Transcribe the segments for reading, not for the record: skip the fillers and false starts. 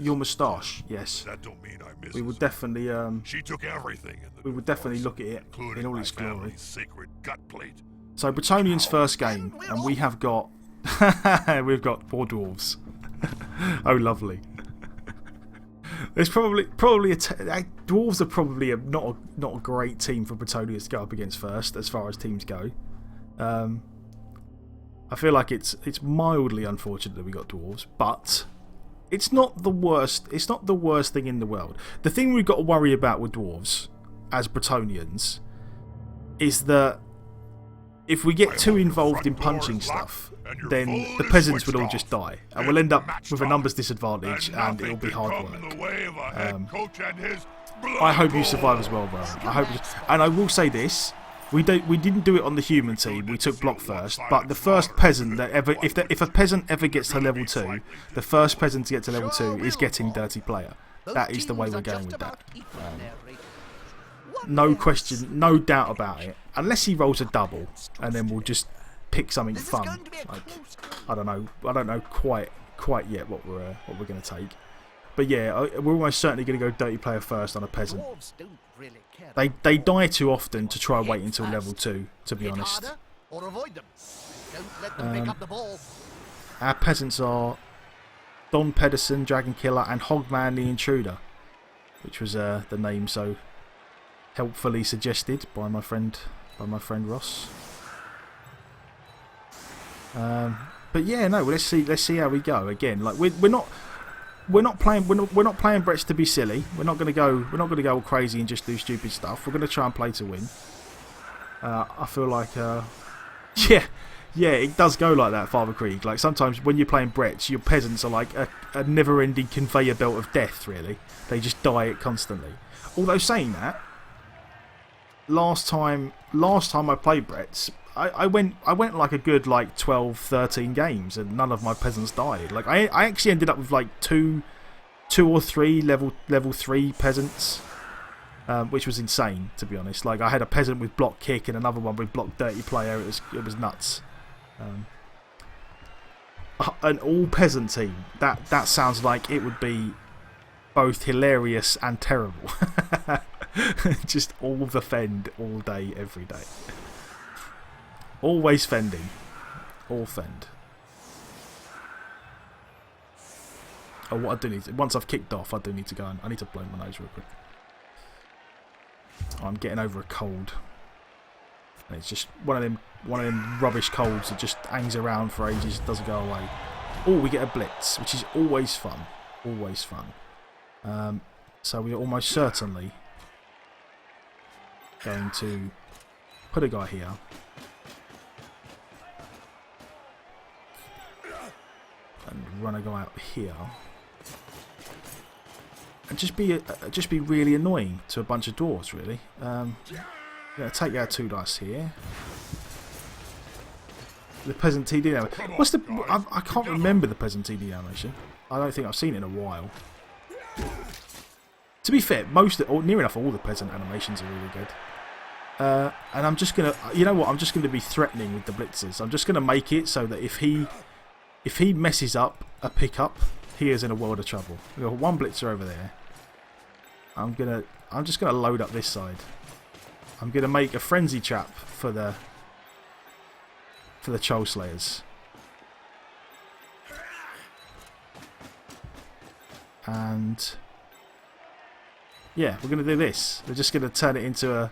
your moustache. Yes. That don't mean I miss We her. would definitely She took everything in the we would definitely divorce, look at it including in all my its glory. family's sacred gut plate. So Bretonnian's first game, and we have got we've got 4 dwarves. Oh, lovely. There's probably dwarves are probably not a great team for Bretonnians to go up against first, as far as teams go. I feel like it's mildly unfortunate that we got dwarves, but it's not the worst. It's not the worst thing in the world. The thing we've got to worry about with dwarves, as Bretonnians, is that if we get too involved in punching stuff, then the peasants will all just die, and we'll end up with a numbers disadvantage, and it'll be hard work. I hope you survive as well, bro. And I will say this: we didn't do it on the human team. We took block first, but the first peasant that ever, if a peasant ever gets to level 2, the first peasant to get to level 2 is getting dirty player. That is the way we're going with that. No question, no doubt about it. Unless he rolls a double, and then we'll just pick something fun. Like, I don't know quite yet what we're going to take. But yeah, we're almost certainly going to go dirty player first on a peasant. They die too often to try and wait until level 2, to be honest. Our peasants are Don Pedersen, Dragon Killer, and Hogman the Intruder, which was the name so helpfully suggested by my friend Ross. But yeah, no. Let's see how we go. Again, like we're not playing Bretts to be silly. We're not gonna go all crazy and just do stupid stuff. We're gonna try and play to win. I feel like yeah, it does go like that, Father Krieg. Like sometimes when you're playing Bretts, your peasants are like a never-ending conveyor belt of death. Really, they just die it constantly. Although saying that, last time I played Bretts, I went like a good 12, 13 games, and none of my peasants died. Like I actually ended up with like two or three level 3 peasants, which was insane, to be honest. Like I had a peasant with block kick and another one with block dirty player. It was nuts. An all peasant team. That sounds like it would be both hilarious and terrible. Just all the fend all day, every day. Always fending. All fend. Oh, what I do need to, once I've kicked off, I do need to go and I need to blow my nose real quick. I'm getting over a cold. And it's just one of them rubbish colds that just hangs around for ages, doesn't go away. Oh, we get a blitz, which is always fun. Always fun. So we are almost certainly going to put a guy here. And run a guy out here. And just be really annoying to a bunch of dwarves, really. Gonna take our 2 dice here. The peasant TD animation. What's the? I can't remember the peasant TD animation. I don't think I've seen it in a while. To be fair, near enough all the peasant animations are really good. And I'm just gonna, you know what? I'm just gonna be threatening with the blitzers. I'm just gonna make it so that if he messes up a pickup, he is in a world of trouble. We've got one blitzer over there. I'm just gonna load up this side. I'm gonna make a frenzy trap for the Troll Slayers. And yeah, we're gonna do this. We're just gonna turn it into a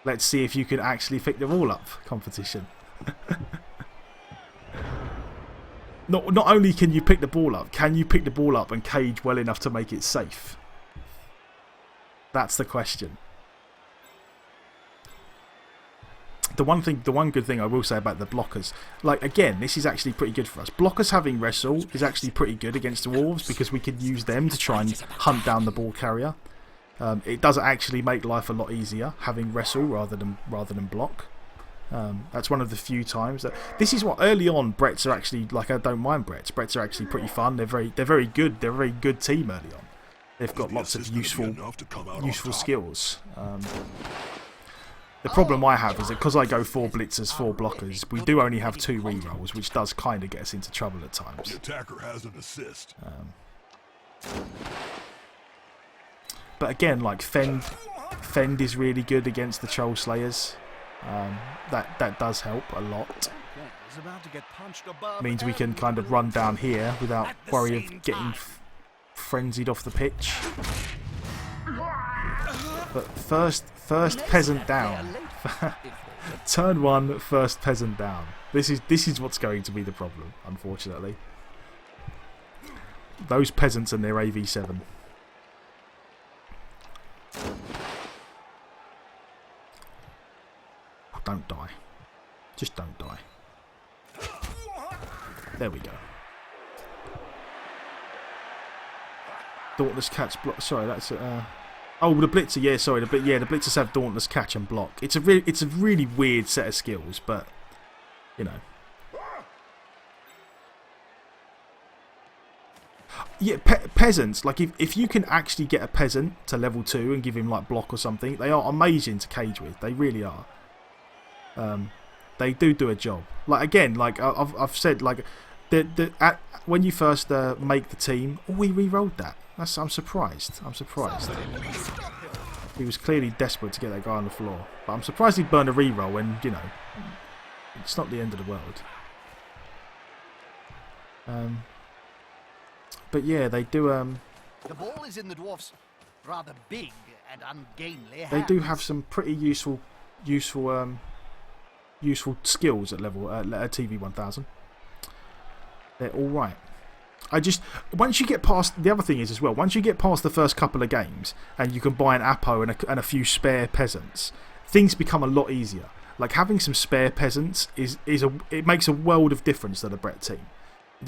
let's see if you can actually pick them all up competition. Not only can you pick the ball up, can you pick the ball up and cage well enough to make it safe? That's the question. The one good thing I will say about the blockers, like again, this is actually pretty good for us. Blockers having wrestle is actually pretty good against the wolves because we can use them to try and hunt down the ball carrier. It does actually make life a lot easier having wrestle rather than block. That's one of the few times that this is what early on Bretts are actually like. I don't mind Bretts. Bretts are actually pretty fun. They're very good. They're a very good team early on. They've got lots of useful skills. The problem I have is that because I go 4 blitzers, 4 blockers, we do only have 2 rerolls, which does kind of get us into trouble at times. The attacker has an assist. But again, like Fend is really good against the Troll Slayers. That does help a lot. Means we can kind of run down here without worry of getting frenzied off the pitch. But first peasant down. Turn 1, first peasant down. This is what's going to be the problem, unfortunately. Those peasants and their AV7. Don't die. Just don't die. There we go. Dauntless catch block. Sorry, that's oh, the blitzer. Yeah, sorry. The blitzers have dauntless catch and block. It's a really weird set of skills, but you know. Yeah, peasants. Like if you can actually get a peasant to level 2 and give him like block or something, they are amazing to cage with. They really are. They do a job. Like again, like I've said, like when you first make the team, we re-rolled that. I'm surprised. He was clearly desperate to get that guy on the floor, but I'm surprised he burned a re-roll when you know it's not the end of the world. But yeah, they do. The ball is in the dwarf's rather big and ungainly hands. They do have some pretty useful skills at level at TV 1000. They're all right. Once you get past, the other thing is as well, once you get past the first couple of games and you can buy an Apo and a few spare peasants, things become a lot easier. Like having some spare peasants it makes a world of difference to the Brett team.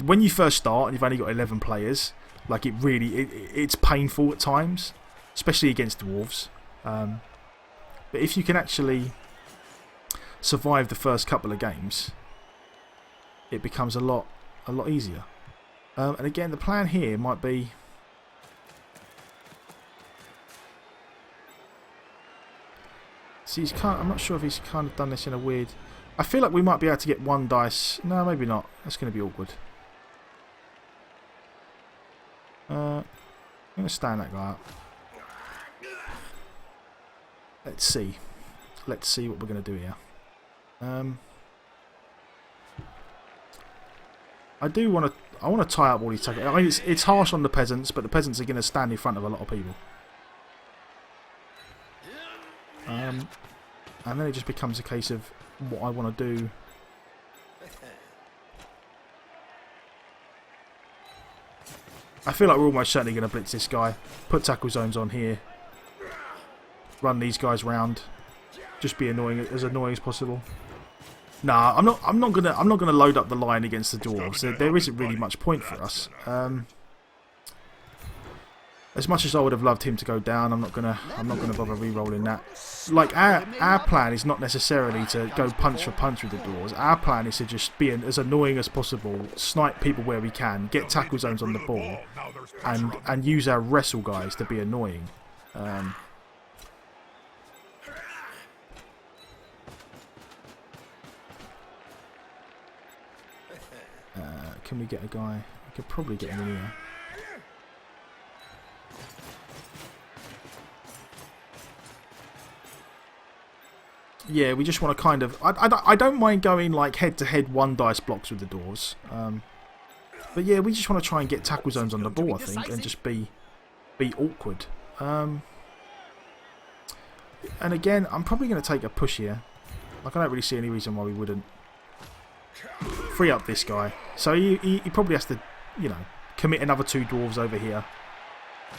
When you first start and you've only got 11 players, like it's painful at times, especially against dwarves. But if you can actually survive the first couple of games, it becomes a lot easier. And again, the plan here might be see, I'm not sure if he's kind of done this in a weird. I feel like we might be able to get 1 dice. No, maybe not. That's going to be awkward. I'm going to stand that guy up. Let's see what we're going to do here. I want to tie up all these tackles. I mean, it's harsh on the peasants, but the peasants are going to stand in front of a lot of people. And then it just becomes a case of what I want to do. I feel like we're almost certainly going to blitz this guy. Put tackle zones on here. Run these guys round. Just be as annoying as possible. Nah, I'm not gonna load up the line against the dwarves. There isn't really much point for us. As much as I would have loved him to go down, I'm not gonna bother re-rolling that. Like our plan is not necessarily to go punch for punch with the dwarves. Our plan is to just be as annoying as possible, snipe people where we can, get tackle zones on the ball, and use our wrestle guys to be annoying. Can we get a guy? I could probably get him in here. Yeah, we just want to kind of. I don't mind going like head-to-head 1 dice blocks with the dwarves. But yeah, we just want to try and get tackle zones on the ball, I think, and just be awkward. And again, I'm probably going to take a push here. Like, I don't really see any reason why we wouldn't. Free up this guy. So he probably has to, you know, commit another 2 dwarves over here.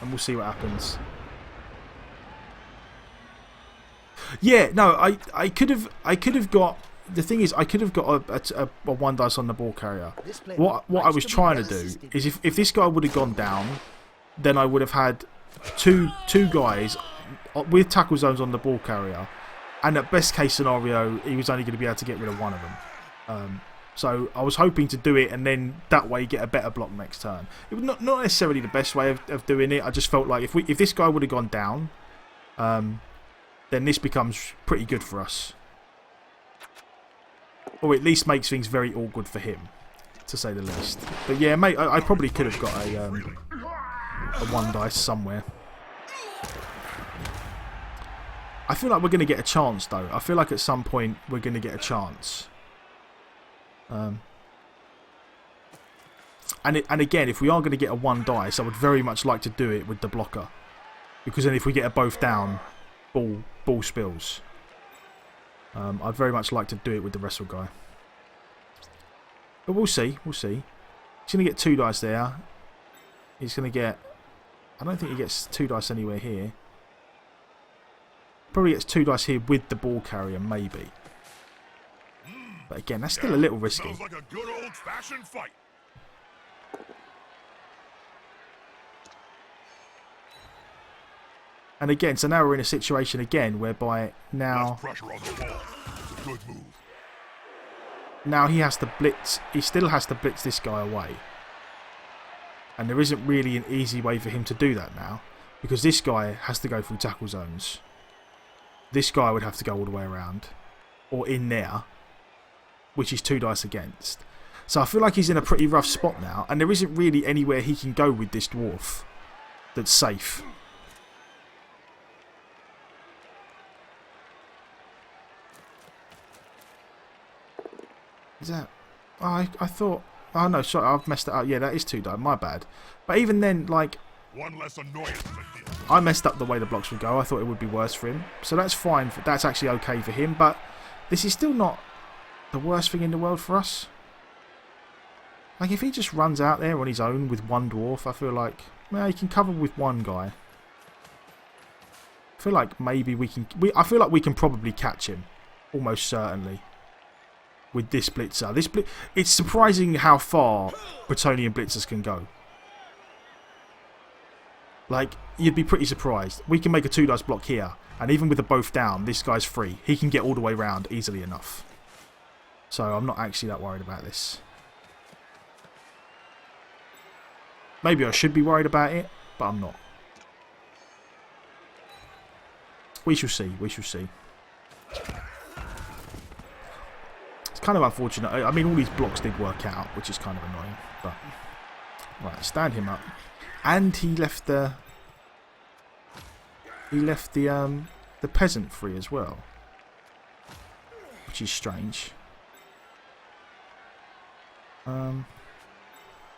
And we'll see what happens. Yeah, no, I could have got. The thing is, I could have got a 1 dice on the ball carrier. What I was trying to do is if this guy would have gone down, then I would have had two guys with tackle zones on the ball carrier, and at best case scenario, he was only going to be able to get rid of 1 of them. So I was hoping to do it and then that way get a better block next turn. It was not necessarily the best way of doing it. I just felt like if this guy would have gone down, then this becomes pretty good for us. Or at least makes things very awkward for him, to say the least. But yeah, mate, I probably could have got a 1 dice somewhere. I feel like we're going to get a chance, though. I feel like at some point we're going to get a chance. And again, if we are going to get a 1 dice, I would very much like to do it with the blocker. Because then if we get a both down, ball spills. I'd very much like to do it with the wrestle guy. But we'll see. We'll see. He's going to get 2 dice there. He's going to get... I don't think he gets 2 dice anywhere here. Probably gets 2 dice here with the ball carrier, maybe. But again, that's still a little risky. Sounds like a good old-fashioned fight. And again, so now we're in a situation again whereby now... Less pressure on the ball. Good move. Now he has to blitz. He still has to blitz this guy away. And there isn't really an easy way for him to do that now. Because this guy has to go through tackle zones. This guy would have to go all the way around. Or in there. Which is 2 dice against. So I feel like he's in a pretty rough spot now. And there isn't really anywhere he can go with this dwarf that's safe. Is that... Oh, I thought... Oh no, sorry, I've messed it up. Yeah, that is 2 dice. My bad. But even then, like... One less annoyance to deal. I messed up the way the blocks would go. I thought it would be worse for him. So that's fine. That's actually okay for him. But this is still not the worst thing in the world for us. Like, if he just runs out there on his own with 1 dwarf, I feel like... Well, he can cover with 1 guy. I feel like maybe we can... I feel like we can probably catch him. Almost certainly. With this blitzer. It's surprising how far Bretonnian blitzers can go. Like, you'd be pretty surprised. We can make a 2 dice block here. And even with the both down, this guy's free. He can get all the way around easily enough. So I'm not actually that worried about this. Maybe I should be worried about it, but I'm not. We shall see. We shall see. It's kind of unfortunate. I mean, all these blocks did work out, which is kind of annoying. But right, stand him up. And he left the peasant free as well, which is strange. Do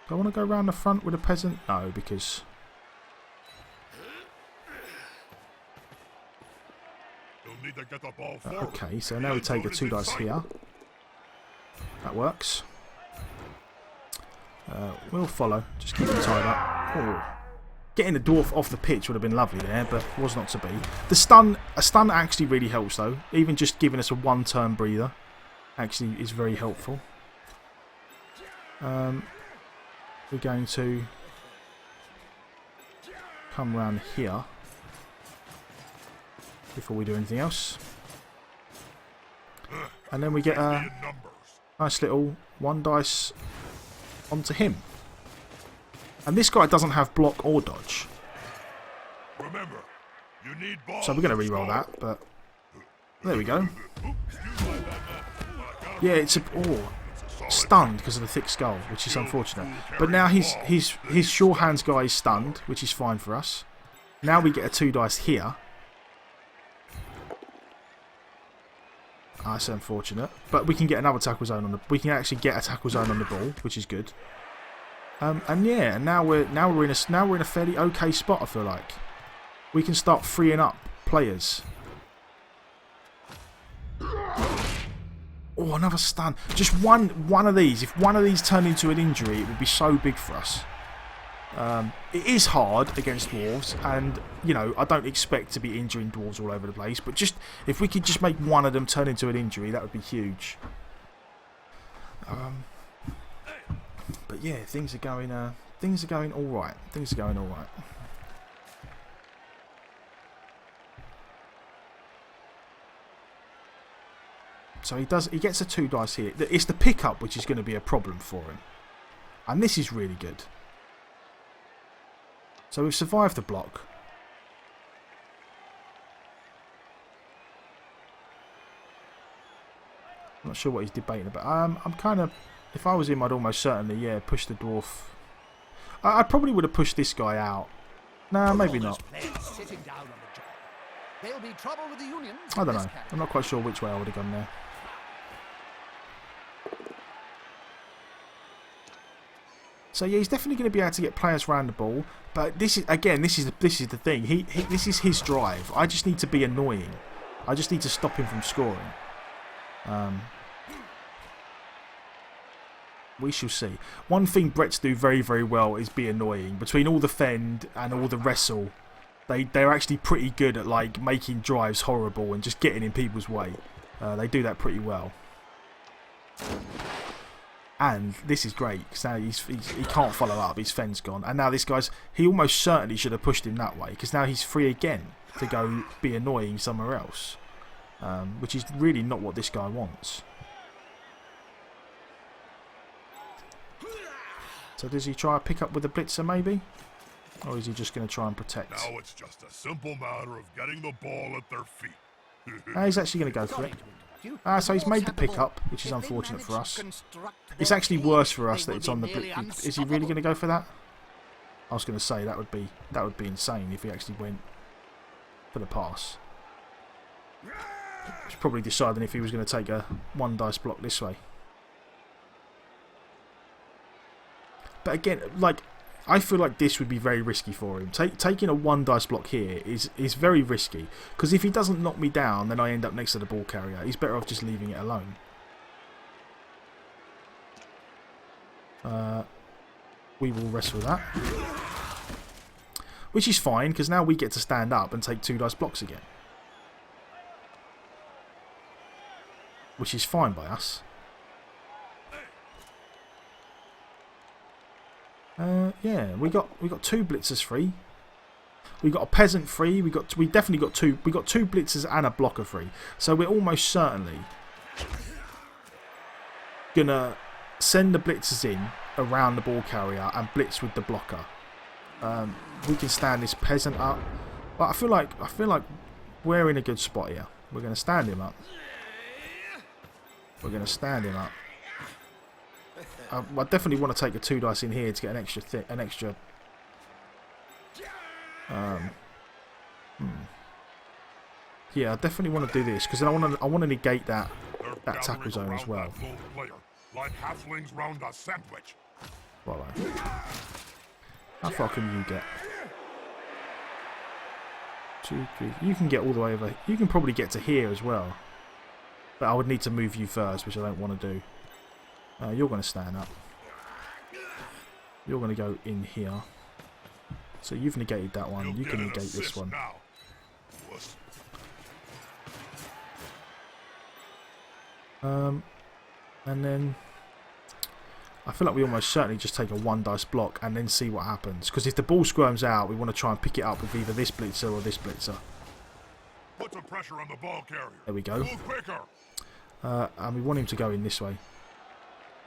I want to go around the front with a peasant? No, because You'll need to get the ball forward. okay. So now we take a 2 dice here. That works. We'll follow. Just keep him tied up. Oh. Getting the dwarf off the pitch would have been lovely there, but was not to be. A stun actually really helps though. Even just giving us a 1-turn breather actually is very helpful. We're going to come around here before we do anything else. And then we get a nice little 1 dice onto him. And this guy doesn't have block or dodge. Remember, you need balls. So we're going to re-roll that, but there we go. Yeah, it's stunned because of the thick skull, which is unfortunate. But now his sure hands guy is stunned, which is fine for us. Now we get a 2 dice here. That's unfortunate, but we can get another tackle zone on the. We can actually get a tackle zone on the ball, which is good. And yeah, and now we're in a fairly okay spot. I feel like we can start freeing up players. Oh, another stun! Just one of these. If one of these turned into an injury, it would be so big for us. It is hard against dwarves, and you know I don't expect to be injuring dwarves all over the place. But just if we could just make one of them turn into an injury, that would be huge. But yeah, things are going all right. Things are going all right. So he gets a 2 dice here. It's the pickup which is going to be a problem for him, and this is really good. So we've survived the block. I'm not sure what he's debating about. I'm kind of... If I was him, I'd almost certainly, yeah, push the dwarf. I probably would have pushed this guy out. Nah, maybe not. There'll be trouble with the Unions. I don't know. I'm not quite sure which way I would have gone there. So yeah, he's definitely going to be able to get players around the ball. But this is again, this is the thing. This is his drive. I just need to be annoying. I just need to stop him from scoring. We shall see. One thing Bretts do very, very well is be annoying. Between all the fend and all the wrestle, they're actually pretty good at like making drives horrible and just getting in people's way. They do that pretty well. And this is great because now he can't follow up. His fend's gone, and now this guy's. He almost certainly should have pushed him that way because now he's free again to go be annoying somewhere else, which is really not what this guy wants. So does he try to pick up with the blitzer maybe? Or is he just going to try and protect? Now it's just a simple matter of getting the ball at their feet. He's actually going to go for it. So he's made the pick up, which is unfortunate for us. It's actually worse for us that it's on the blitz. Is he really going to go for that? I was going to say that would be insane if he actually went for the pass. He's probably deciding if he was going to take a one dice block this way. But again, like, I feel like this would be very risky for him. Taking a one dice block here is very risky. Because if he doesn't knock me down, then I end up next to the ball carrier. He's better off just leaving it alone. We will wrestle that. Which is fine, because now we get to stand up and take two dice blocks again. Which is fine by us. Yeah, we got two blitzers free. We got a peasant free. We definitely got two. We got two blitzers and a blocker free. So we're almost certainly gonna send the blitzers in around the ball carrier and blitz with the blocker. We can stand this peasant up, but I feel like we're in a good spot here. We're gonna stand him up. We're gonna stand him up. I definitely want to take a two dice in here to get an extra. Yeah, I definitely want to do this because I want to negate that tackle zone as well. Like halflings round a sandwich. Righto. How far can you get? 2, 3. You can get all the way over. You can probably get to here as well, but I would need to move you first, which I don't want to do. You're going to stand up. You're going to go in here. So you've negated that one. You can negate this one. And then I feel like we almost certainly just take a one dice block and then see what happens. Because if the ball squirms out, we want to try and pick it up with either this blitzer or this blitzer. Put some pressure on the ball carrier. There we go. Move quicker. And we want him to go in this way.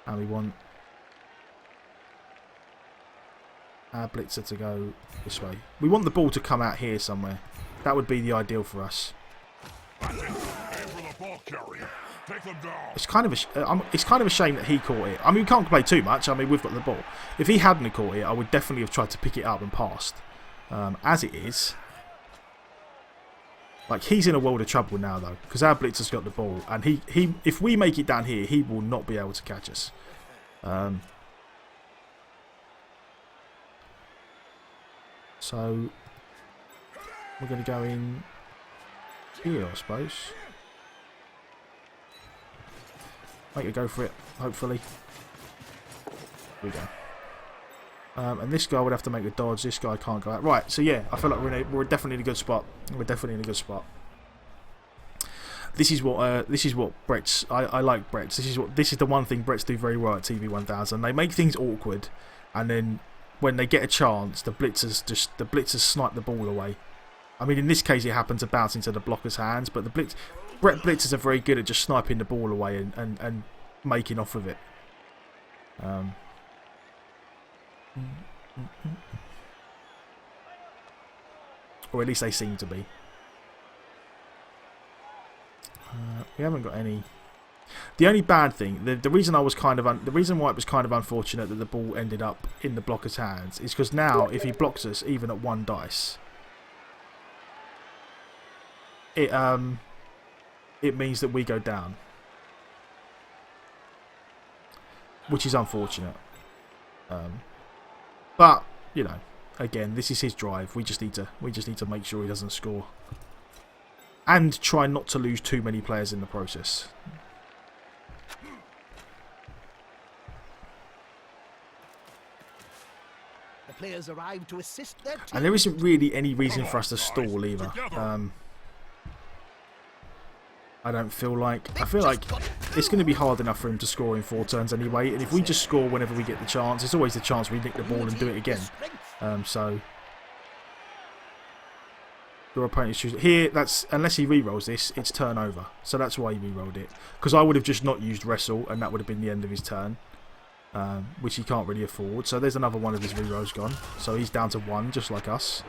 And we want our blitzer to go this way. We want the ball to come out here somewhere. That would be the ideal for us. Aim for the ball carrier. Take them down. It's kind of a shame that he caught it. I mean, we can't play too much. I mean, we've got the ball. If he hadn't caught it, I would definitely have tried to pick it up and passed. As it is, like, he's in a world of trouble now though, because our blitzer's got the ball, and he if we make it down here, he will not be able to catch us. So we're going to go in here, I suppose. Make it go for it, hopefully. Here we go. And this guy would have to make a dodge. This guy can't go out. Right, so yeah, I feel like we're definitely in a good spot. We're definitely in a good spot. This is what Bretts. I like Bretts. This is the one thing Bretts do very well at TV1000. They make things awkward, and then when they get a chance, the blitzers snipe the ball away. I mean, in this case, it happened to bounce into the blocker's hands, but Brett blitzers are very good at just sniping the ball away and making off with it. Or at least they seem to be. We haven't got any. The only bad thing, the reason why it was kind of unfortunate that the ball ended up in the blocker's hands is because now if he blocks us even at one dice, it means that we go down, which is unfortunate. But you know, again, this is his drive. We just need to make sure he doesn't score, and try not to lose too many players in the process. The players arrive to assist their team. And there isn't really any reason for us to stall either. I don't feel like... I feel like it's going to be hard enough for him to score in 4 turns anyway. And if we just score whenever we get the chance, there's always the chance we nick the ball and do it again. So... Your opponent's choosing... Here, that's... Unless he re-rolls this, it's turnover. So that's why he re-rolled it. Because I would have just not used wrestle, and that would have been the end of his turn. Which he can't really afford. So there's another one of his re-rolls gone. So he's down to 1, just like us.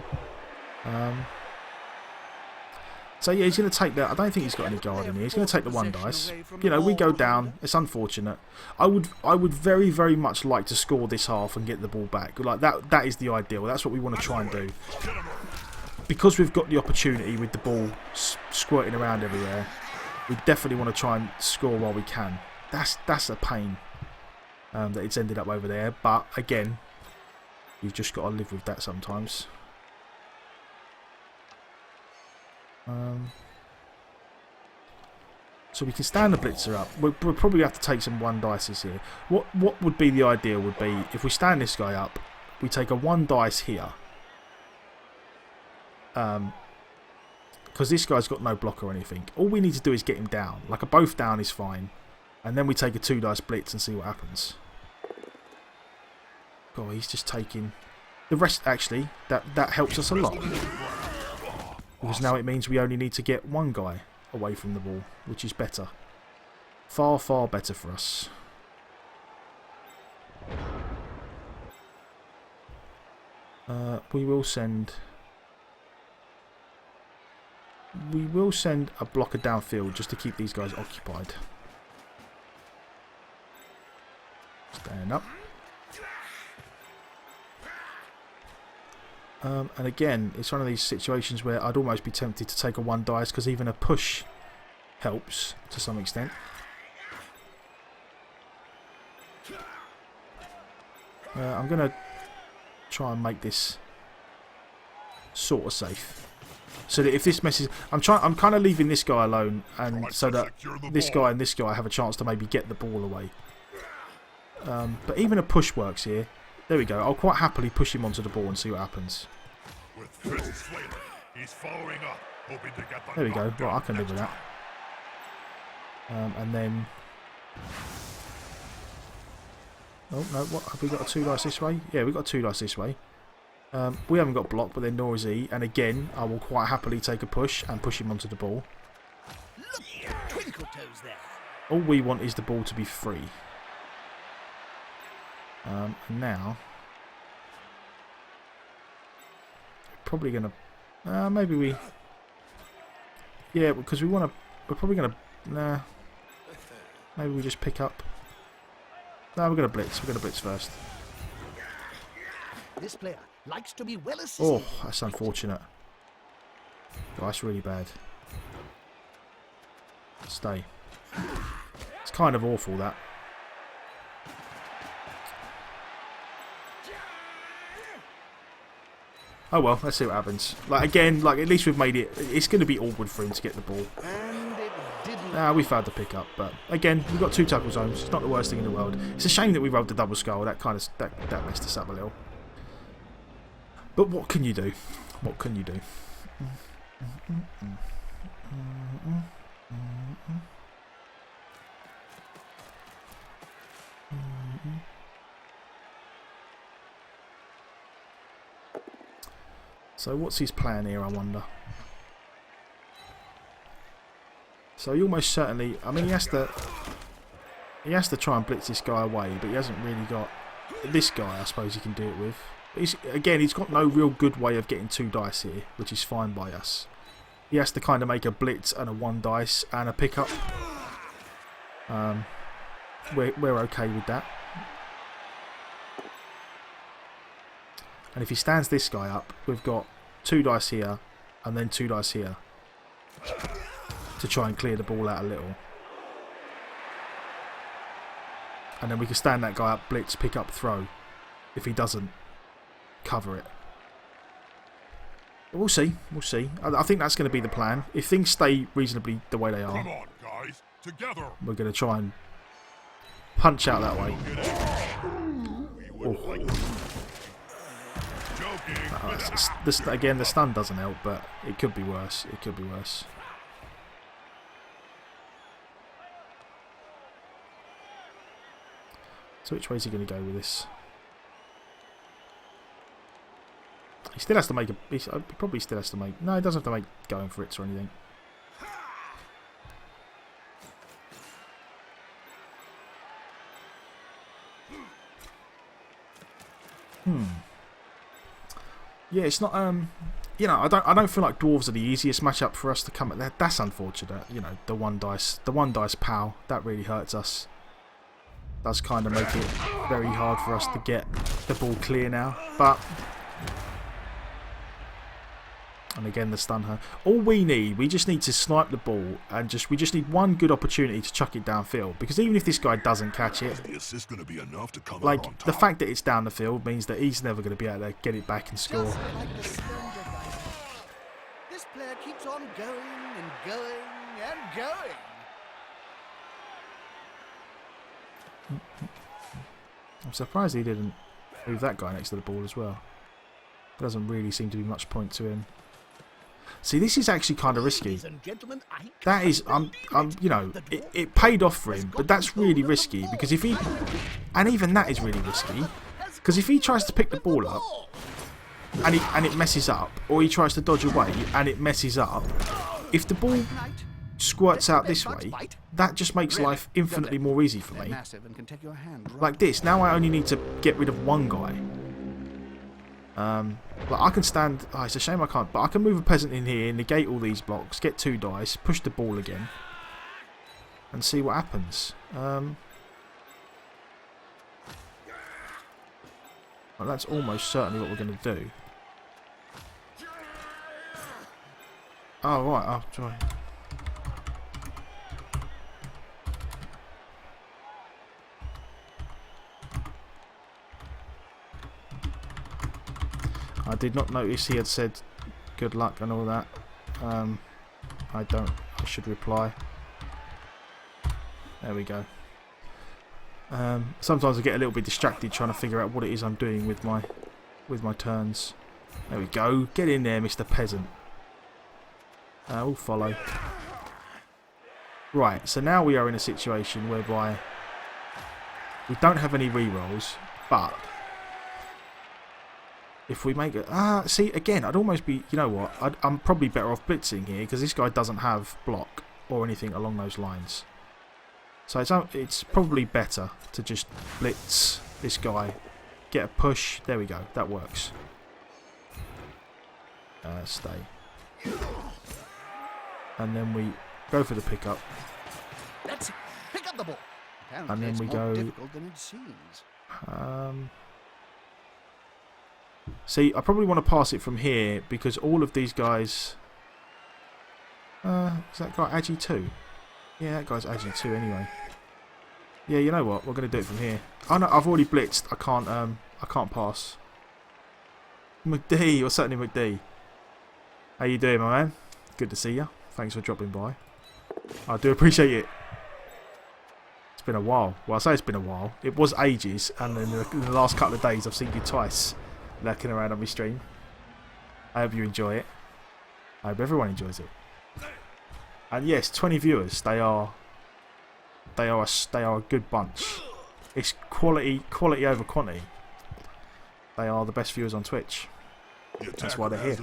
So yeah, he's going to take that. I don't think he's got any guard in here. He's going to take the 1 dice. You know, we go down. It's unfortunate. I would very, very much like to score this half and get the ball back. Like that is the ideal. That's what we want to try and do. Because we've got the opportunity with the ball squirting around everywhere, we definitely want to try and score while we can. That's a pain that it's ended up over there. But again, you've just got to live with that sometimes. So we can stand the blitzer up. We'll probably have to take some 1 dices here. What would be the ideal would be if we stand this guy up, we take a 1 dice here. Because this guy's got no block or anything. All we need to do is get him down. Like a both down is fine. And then we take a 2 dice blitz and see what happens. God, he's just taking... The rest, actually, that helps us a lot. Because now it means we only need to get 1 guy away from the ball, which is better. Far, far better for us. We will send a blocker downfield just to keep these guys occupied. Stand up. And again, it's one of these situations where I'd almost be tempted to take a 1 dice because even a push helps to some extent. I'm going to try and make this sort of safe. So that if this messes... I'm kind of leaving this guy alone, and so that this guy and this guy have a chance to maybe get the ball away. But even a push works here. There we go. I'll quite happily push him onto the ball and see what happens. There we go. Right, I can live with that. And then... Oh, no. What? Have we got a 2 dice this way? Yeah, we've got 2 dice this way. We haven't got block, but then nor is he. And again, I will quite happily take a push and push him onto the ball. All we want is the ball to be free. And now... Probably going to... maybe we... Yeah, because we want to... We're probably going to... Nah. Maybe we just pick up... No, we're going to blitz. We're going to blitz first. This player likes to be well assisted. Oh, that's unfortunate. Oh, that's really bad. Stay. It's kind of awful, that. Oh well, let's see what happens. Like again, like at least we've made it. It's going to be awkward for him to get the ball. And it didn't. We failed the pick up, but again, we've got 2 tackle zones. It's not the worst thing in the world. It's a shame that we rolled the double skull. That kind of that messed us up a little. But what can you do? What can you do? So what's his plan here, I wonder? So he almost certainly... I mean, he has to try and blitz this guy away, but he hasn't really got... This guy, I suppose he can do it with. But he's got no real good way of getting 2 dice here, which is fine by us. He has to kind of make a blitz and a 1 dice and a pickup. We're okay with that. And if he stands this guy up, we've got 2 dice here and then 2 dice here. to try and clear the ball out a little. And then we can stand that guy up, blitz, pick up, throw, if he doesn't cover it. But we'll see, we'll see. I think that's going to be the plan. If things stay reasonably the way they are, Come on, guys. Together. we're going to try and punch out that way. Again, the stun doesn't help, but it could be worse. It could be worse. So which way is he going to go with this? He still has to make a... He probably still has to make... No, he doesn't have to make going for it or anything. Yeah, it's not. You know, I don't feel like dwarves are the easiest matchup for us to come at. That. That's unfortunate. You know, the one dice POW, that really hurts us. Does kind of make it very hard for us to get the ball clear now. But and again, the stun her. All we just need to snipe the ball and we just need one good opportunity to chuck it downfield. Because even if this guy doesn't catch it, The assist going to be enough to come out on like top. the fact that it's down the field means that he's never going to be able to get it back and score. Just like the slender guy. This player keeps on going and going and going. I'm surprised he didn't move that guy next to the ball as well. There doesn't really seem to be much point to him. See, this is actually kind of risky. Ladies and gentlemen, I That is, you know, it paid off for him, but that's really risky because if he, and even that is really risky, because if he tries to pick the ball up and it messes up, or he tries to dodge away and it messes up, if the ball squirts out this way, that just makes life infinitely more easy for me. massive and can take your hand right. Like this, now I only need to get rid of one guy. But I can stand. Oh, it's a shame I can't. But I can move a peasant in here, negate all these blocks, get 2 dice, push the ball again, and see what happens. Well, that's almost certainly what we're going to do. Oh right, I'll try. I did not notice he had said good luck and all that. I should reply. There we go. Sometimes I get a little bit distracted trying to figure out what it is I'm doing with my turns. There we go. Get in there, Mr. Peasant. We'll follow. Right, so now we are in a situation whereby we don't have any rerolls, but if we make it... see, again, I'd almost be... You know what? I'm probably better off blitzing here because this guy doesn't have block or anything along those lines. So it's probably better to just blitz this guy, get a push. There we go. That works. Stay. And then we go for the pickup. Let's pick up the ball. And Apparently then it's we more go... difficult than it seems. See, I probably want to pass it from here because all of these guys... is that guy Agi 2? Yeah, that guy's Agi 2 anyway. Yeah, you know what? We're going to do it from here. Oh no, I've already blitzed. I can't pass. McD, or certainly McD. How you doing, my man? Good to see you. Thanks for dropping by. I do appreciate it. It's been a while. Well, I say it's been a while. It was ages, and then in the last couple of days I've seen you twice lurking around on my stream. I hope you enjoy it. I hope everyone enjoys it. And yes, 20 viewers. They are a good bunch. It's quality over quantity. They are the best viewers on Twitch. That's why they're here.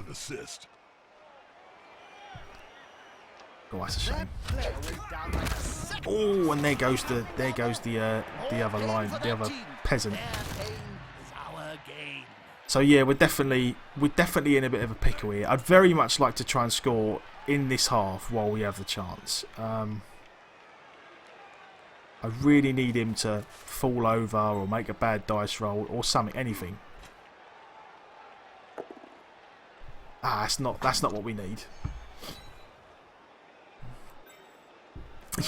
Oh, that's a shame. Oh, and there goes the other line, the other peasant. So yeah, we're definitely in a bit of a pickle here. I'd very much like to try and score in this half while we have the chance. I really need him to fall over or make a bad dice roll or something, anything. That's not what we need.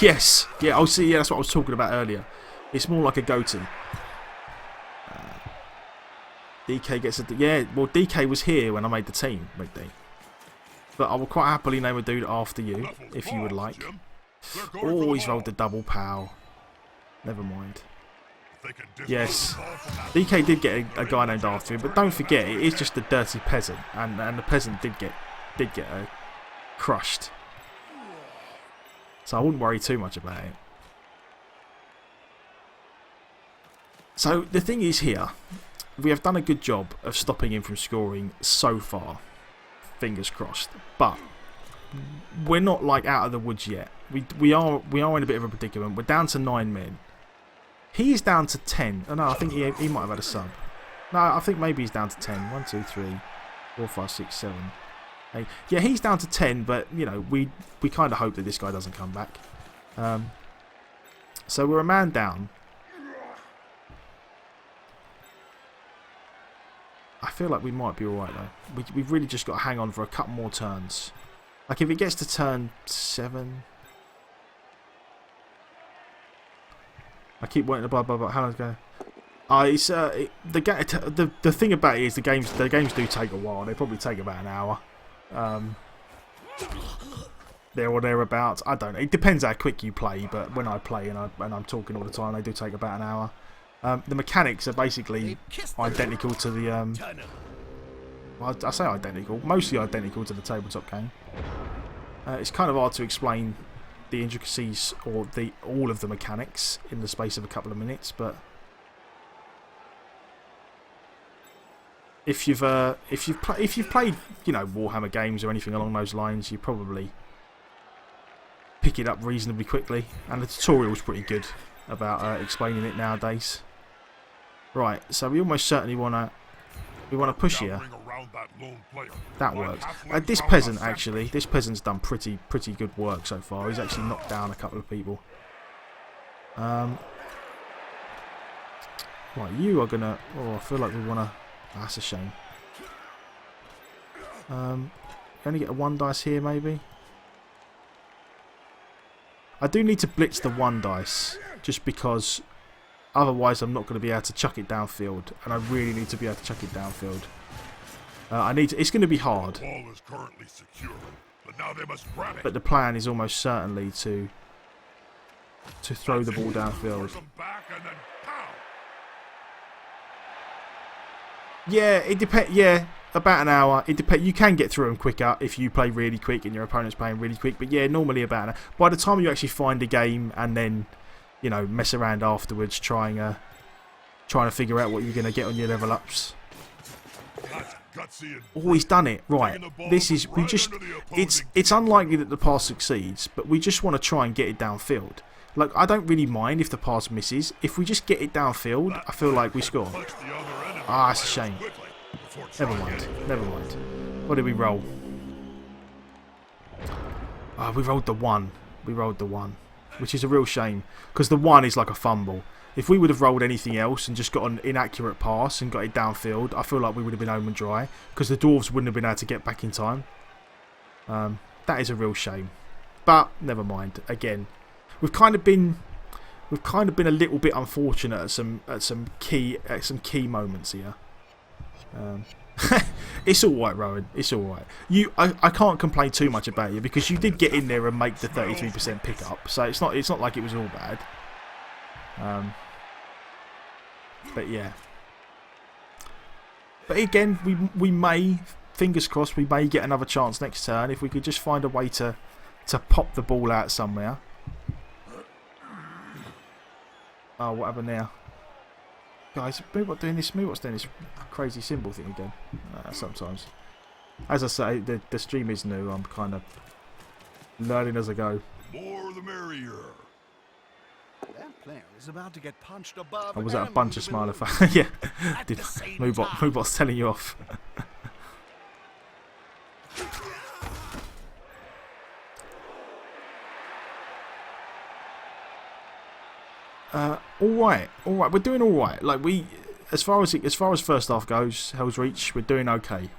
Yes. Yeah, I'll see. Yeah, that's what I was talking about earlier. It's more like a goatee. DK gets a... Yeah, well, DK was here when I made the team, McD. But I will quite happily name a dude after you, if you would like. Oh, he's rolled the double pow. Never mind. Yes, DK did get a guy named after him, but don't forget, it is just a dirty peasant, and the peasant did get crushed. So I wouldn't worry too much about it. So the thing is here, we have done a good job of stopping him from scoring so far. Fingers crossed. But we're not like out of the woods yet. We are in a bit of a predicament. We're down to 9 men. He is down to 10. Oh no, I think he might have had a sub. No, I think maybe he's down to 10. 1, 2, 3, 4, 5, 6, 7, 8. Yeah, he's down to 10, but you know, we kind of hope that this guy doesn't come back. So we're a man down. I feel like we might be alright though. We've really just got to hang on for a couple more turns. Like if it gets to turn 7... I keep waiting to blah blah blah. How long is it going? It's the thing about it is the games do take a while. They probably take about an hour. There or thereabouts. I don't know. It depends how quick you play. But when I play and I'm talking all the time, they do take about an hour. The mechanics are basically identical to the well, I say identical, mostly identical to the tabletop game. It's kind of hard to explain the intricacies or all of the mechanics in the space of a couple of minutes, but if you've played, you know, Warhammer games or anything along those lines, you probably pick it up reasonably quickly, and the tutorial's pretty good about explaining it nowadays. Right, so we almost certainly want to push here. That works. This peasant actually, this peasant's done pretty good work so far. He's actually knocked down a couple of people. Right, you are gonna. Oh, I feel like we wanna. Oh, that's a shame. Only get a 1 dice here, maybe. I do need to blitz the 1 dice just because otherwise I'm not going to be able to chuck it downfield, and I really need to be able to chuck it downfield. It's going to be hard. But the plan is almost certainly to throw the ball downfield. Yeah, it depends. Yeah, about an hour. It depends. You can get through them quicker if you play really quick and your opponent's playing really quick. But yeah, normally about an hour. By the time you actually find a game and then, you know, mess around afterwards, trying to figure out what you're going to get on your level ups. Oh, he's done it. Right. It's unlikely that the pass succeeds, but we just want to try and get it downfield. Like, I don't really mind if the pass misses. If we just get it downfield, I feel like we score. Ah, it's a shame. Never mind. What did we roll? Ah, we rolled the 1. Which is a real shame, because the 1 is like a fumble. If we would have rolled anything else and just got an inaccurate pass and got it downfield, I feel like we would have been home and dry, because the dwarves wouldn't have been able to get back in time. That is a real shame, but never mind. Again, we've kind of been a little bit unfortunate at some key moments here. It's alright, Rowan. It's alright. I can't complain too much about you because you did get in there and make the 33% pickup, so it's not like it was all bad. But yeah. But again, we may, fingers crossed, we may get another chance next turn if we could just find a way to pop the ball out somewhere. Oh, what happened now? Guys, what's doing this crazy symbol thing again. Sometimes. As I say, the stream is new. I'm kind of learning as I go. More the merrier. That player is about to get punched above. I was at a bunch of smiler faces. Yeah. Did Moobot's telling you off. All right. We're doing all right. Like as far as first half goes, Hell's Reach, we're doing okay.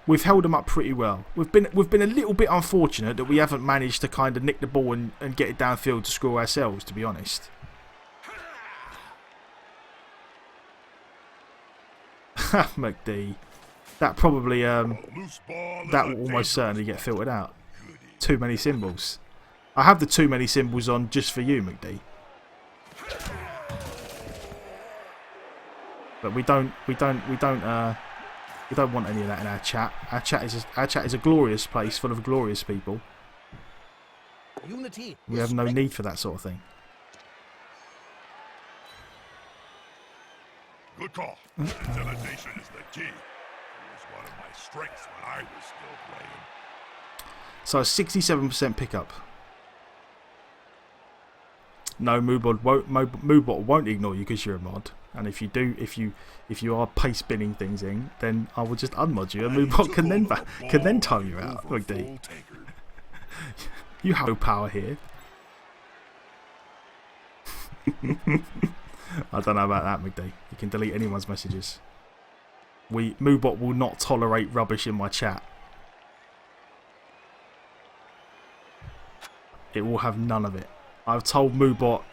we've held them up pretty well. We've been a little bit unfortunate that we haven't managed to kind of nick the ball and get it downfield to score ourselves, to be honest. McD. That probably that will almost certainly get filtered out. Too many symbols. I have the too many symbols on just for you, McD. But we don't want any of that in our chat. Our chat is a glorious place full of glorious people. Unity. We have no need for that sort of thing. Good call. Intimidation is the key. It was one of my strengths when I was still playing. So a 67% pickup. No, Moobot won't ignore you because you're a mod. And if you do, if you are paste spinning things in, then I will just unmod you, and Moobot can then time you out. Look, D. You have no power here. I don't know about that, McD. You can delete anyone's messages. Moobot will not tolerate rubbish in my chat. It will have none of it. I've told Moobot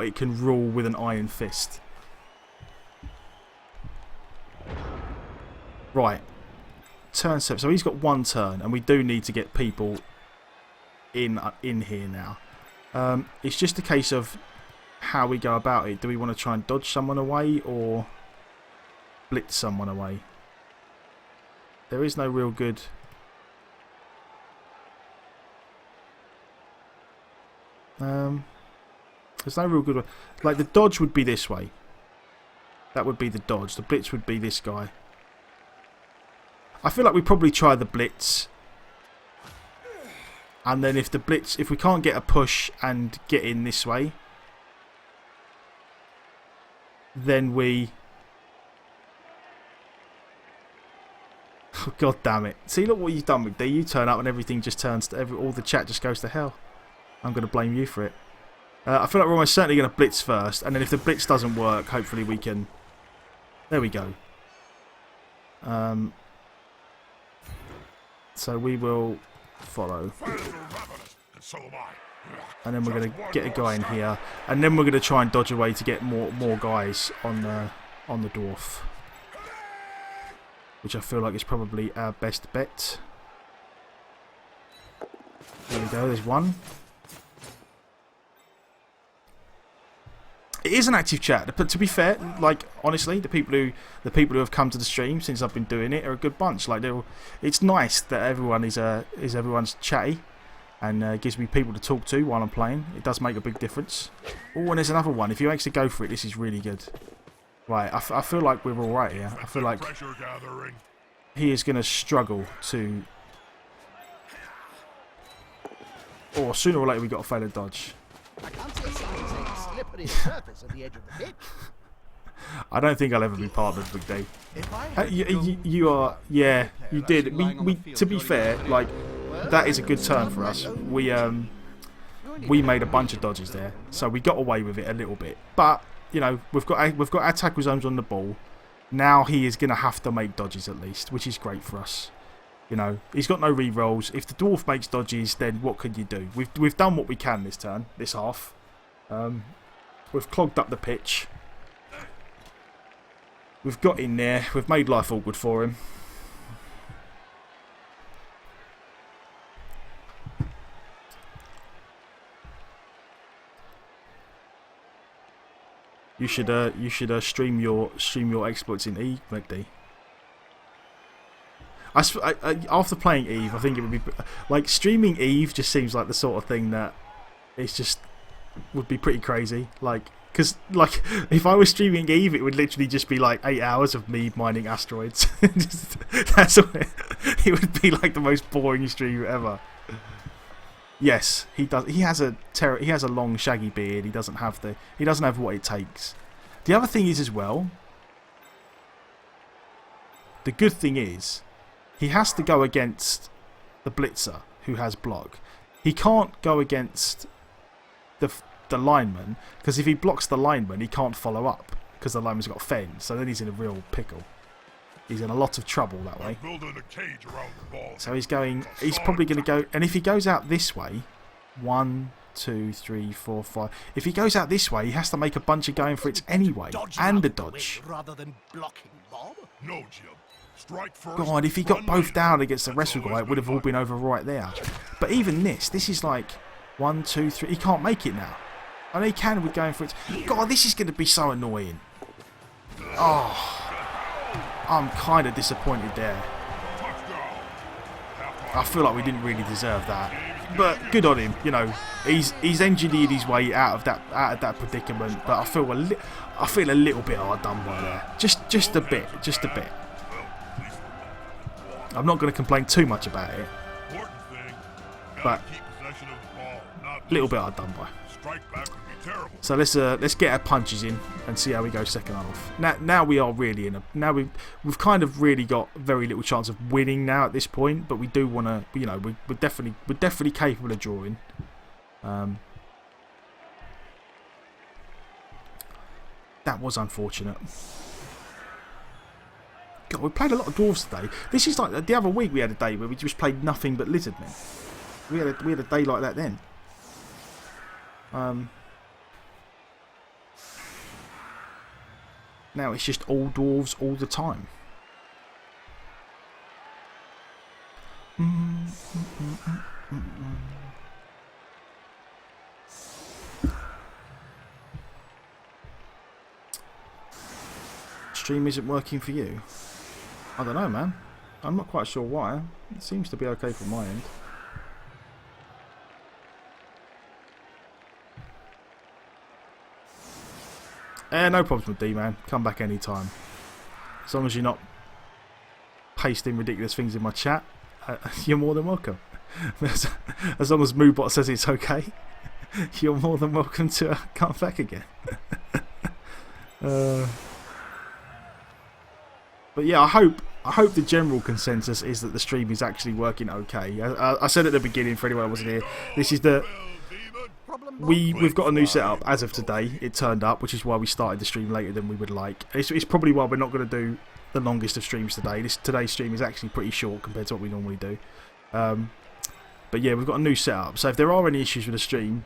it can rule with an iron fist. Right. Turn 7. So he's got one turn, and we do need to get people in here now. It's just a case of how we go about it. Do we want to try and dodge someone away or blitz someone away? There is no real good... there's no real good way. Like, the dodge would be this way. That would be the dodge. The blitz would be this guy. I feel like we probably try the blitz. And then if we can't get a push and get in this way, then we... Oh, God damn it. See, look what you've done, McD. You turn up and everything just turns to... all the chat just goes to hell. I'm going to blame you for it. I feel like we're almost certainly going to blitz first. And then if the blitz doesn't work, hopefully we can... There we go. So we will follow. And then we're going to get a guy in here. And then we're going to try and dodge away to get more guys on the dwarf. Which I feel like is probably our best bet. There we go, there's one. It is an active chat, but to be fair, like honestly, the people who have come to the stream since I've been doing it are a good bunch. Like it's nice that everyone is everyone's chatty, and gives me people to talk to while I'm playing. It does make a big difference. Oh, and there's another one. If you actually go for it, this is really good. Right, I feel like we're all right here. I feel like he is going to struggle to. Or sooner or later we got to fail a dodge. I can't say something's a slippery surface at the edge of the pitch. I don't think I'll ever be partnered with Dave. If I had You are, yeah, you did. We to be fair, like that is a good turn for us. We made a bunch of dodges there, so we got away with it a little bit. But you know, we've got our tackle zones on the ball. Now he is going to have to make dodges at least, which is great for us. You know, he's got no re-rolls. If the dwarf makes dodges, then what can you do? We've done what we can this turn, this half. We've clogged up the pitch. We've got in there. We've made life awkward for him. You should stream your exploits in E, McD. After playing Eve, I think it would be like streaming Eve. Just seems like the sort of thing that it's just would be pretty crazy. Like, because like if I was streaming Eve, it would literally just be like 8 hours of me mining asteroids. That's what it would be like, the most boring stream ever. Yes, he does. He has a long shaggy beard. He doesn't have what it takes. The other thing is as well. The good thing is, he has to go against the blitzer who has block. He can't go against the lineman, because if he blocks the lineman, he can't follow up because the lineman's got fend. So then he's in a real pickle. He's in a lot of trouble that way. Building a cage around the ball. So he's probably going to go, and if he goes out this way, 1, 2, 3, 4, 5. If he goes out this way, he has to make a bunch of going for it anyway, and a dodge. Rather than blocking, Bob. No, Jim. Strike first. God, if he got both down against the wrestle guy, it would have all been over right there. But even this is like 1, 2, 3. He can't make it now. I know he can with going for it. God, this is going to be so annoying. Oh. I'm kind of disappointed there. I feel like we didn't really deserve that, but good on him. You know, he's engineered his way out of that predicament. But I feel a little bit hard done by there. Just a bit. I'm not going to complain too much about it, but a little bit hard done by. So let's get our punches in and see how we go second half. Now we are really in a. Now we've kind of really got very little chance of winning now at this point, but we do want to. You know, we're definitely capable of drawing. That was unfortunate. God, we played a lot of dwarves today. This is like the other week we had a day where we just played nothing but lizard men. We had a day like that then. Now it's just all dwarves all the time. Stream isn't working for you? I don't know, man. I'm not quite sure why. It seems to be okay from my end. No problems with D-Man. Come back anytime. As long as you're not pasting ridiculous things in my chat, you're more than welcome. As long as Moobot says it's okay, you're more than welcome to come back again. But yeah, I hope the general consensus is that the stream is actually working okay. I said at the beginning, for anyone who wasn't here, this is the... We've got a new setup as of today. It turned up, which is why we started the stream later than we would like. It's probably why we're not going to do the longest of streams today. Today's stream is actually pretty short compared to what we normally do. But yeah, we've got a new setup. So if there are any issues with the stream,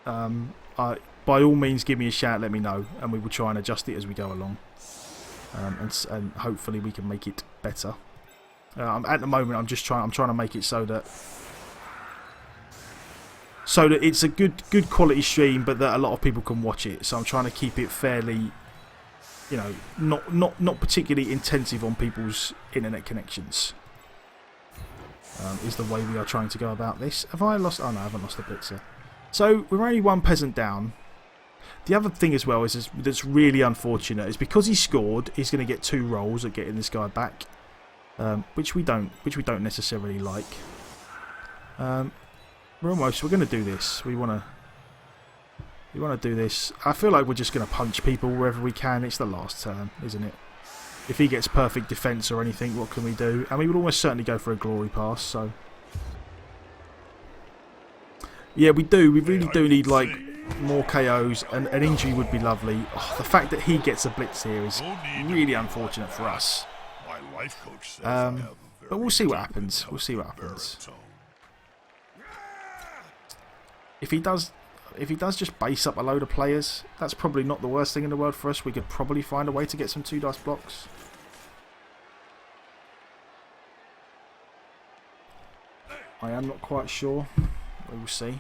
by all means give me a shout, let me know, and we will try and adjust it as we go along. And hopefully we can make it better. At the moment, I'm trying to make it so that it's a good quality stream, but that a lot of people can watch it. So I'm trying to keep it fairly, you know, not particularly intensive on people's internet connections. Is the way we are trying to go about this. Have I lost? Oh no, I haven't lost the blitzer. So we're only one peasant down. The other thing as well is that's really unfortunate is because he scored, he's going to get 2 rolls at getting this guy back, which we don't necessarily like. We're going to do this. We want to do this. I feel like we're just going to punch people wherever we can. It's the last turn, isn't it? If he gets perfect defence or anything, what can we do? And we would almost certainly go for a glory pass. So yeah, we do. We really do need like more KOs, and an injury would be lovely. Oh, the fact that he gets a blitz here is really unfortunate for us. But we'll see what happens. We'll see what happens. If he does just base up a load of players, that's probably not the worst thing in the world for us. We could probably find a way to get some 2 dice blocks. I am not quite sure. We will see.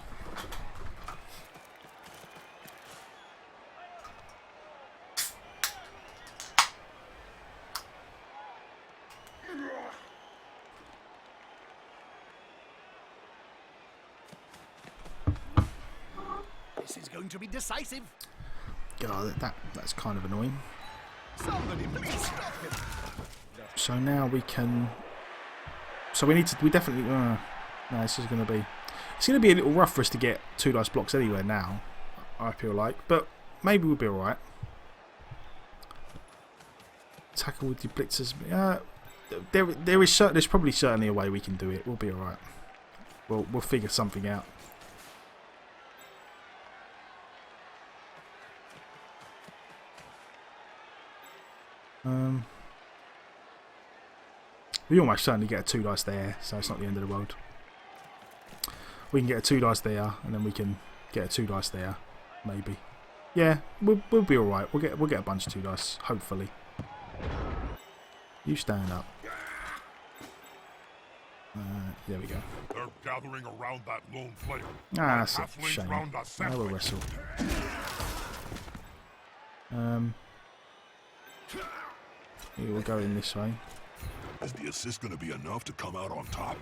This is going to be decisive. God, that's kind of annoying. Somebody please stop him. So now we can. So we definitely. No, this is going to be. It's going to be a little rough for us to get 2 dice blocks anywhere now. I feel like, but maybe we'll be all right. Tackle with the blitzers. There's probably certainly a way we can do it. We'll be all right. We'll figure something out. We almost certainly get a 2 dice there, so it's not the end of the world. We can get a 2 dice there, and then we can get a 2 dice there, maybe. Yeah, we'll be all right. We'll get a bunch of 2 dice, hopefully. You stand up. There we go. They're gathering around that lone player. Ah, that's a Halflings shame. round a Now sapling. we'll wrestle. Here we'll go in this way. Is the assist going to be enough to come out on top?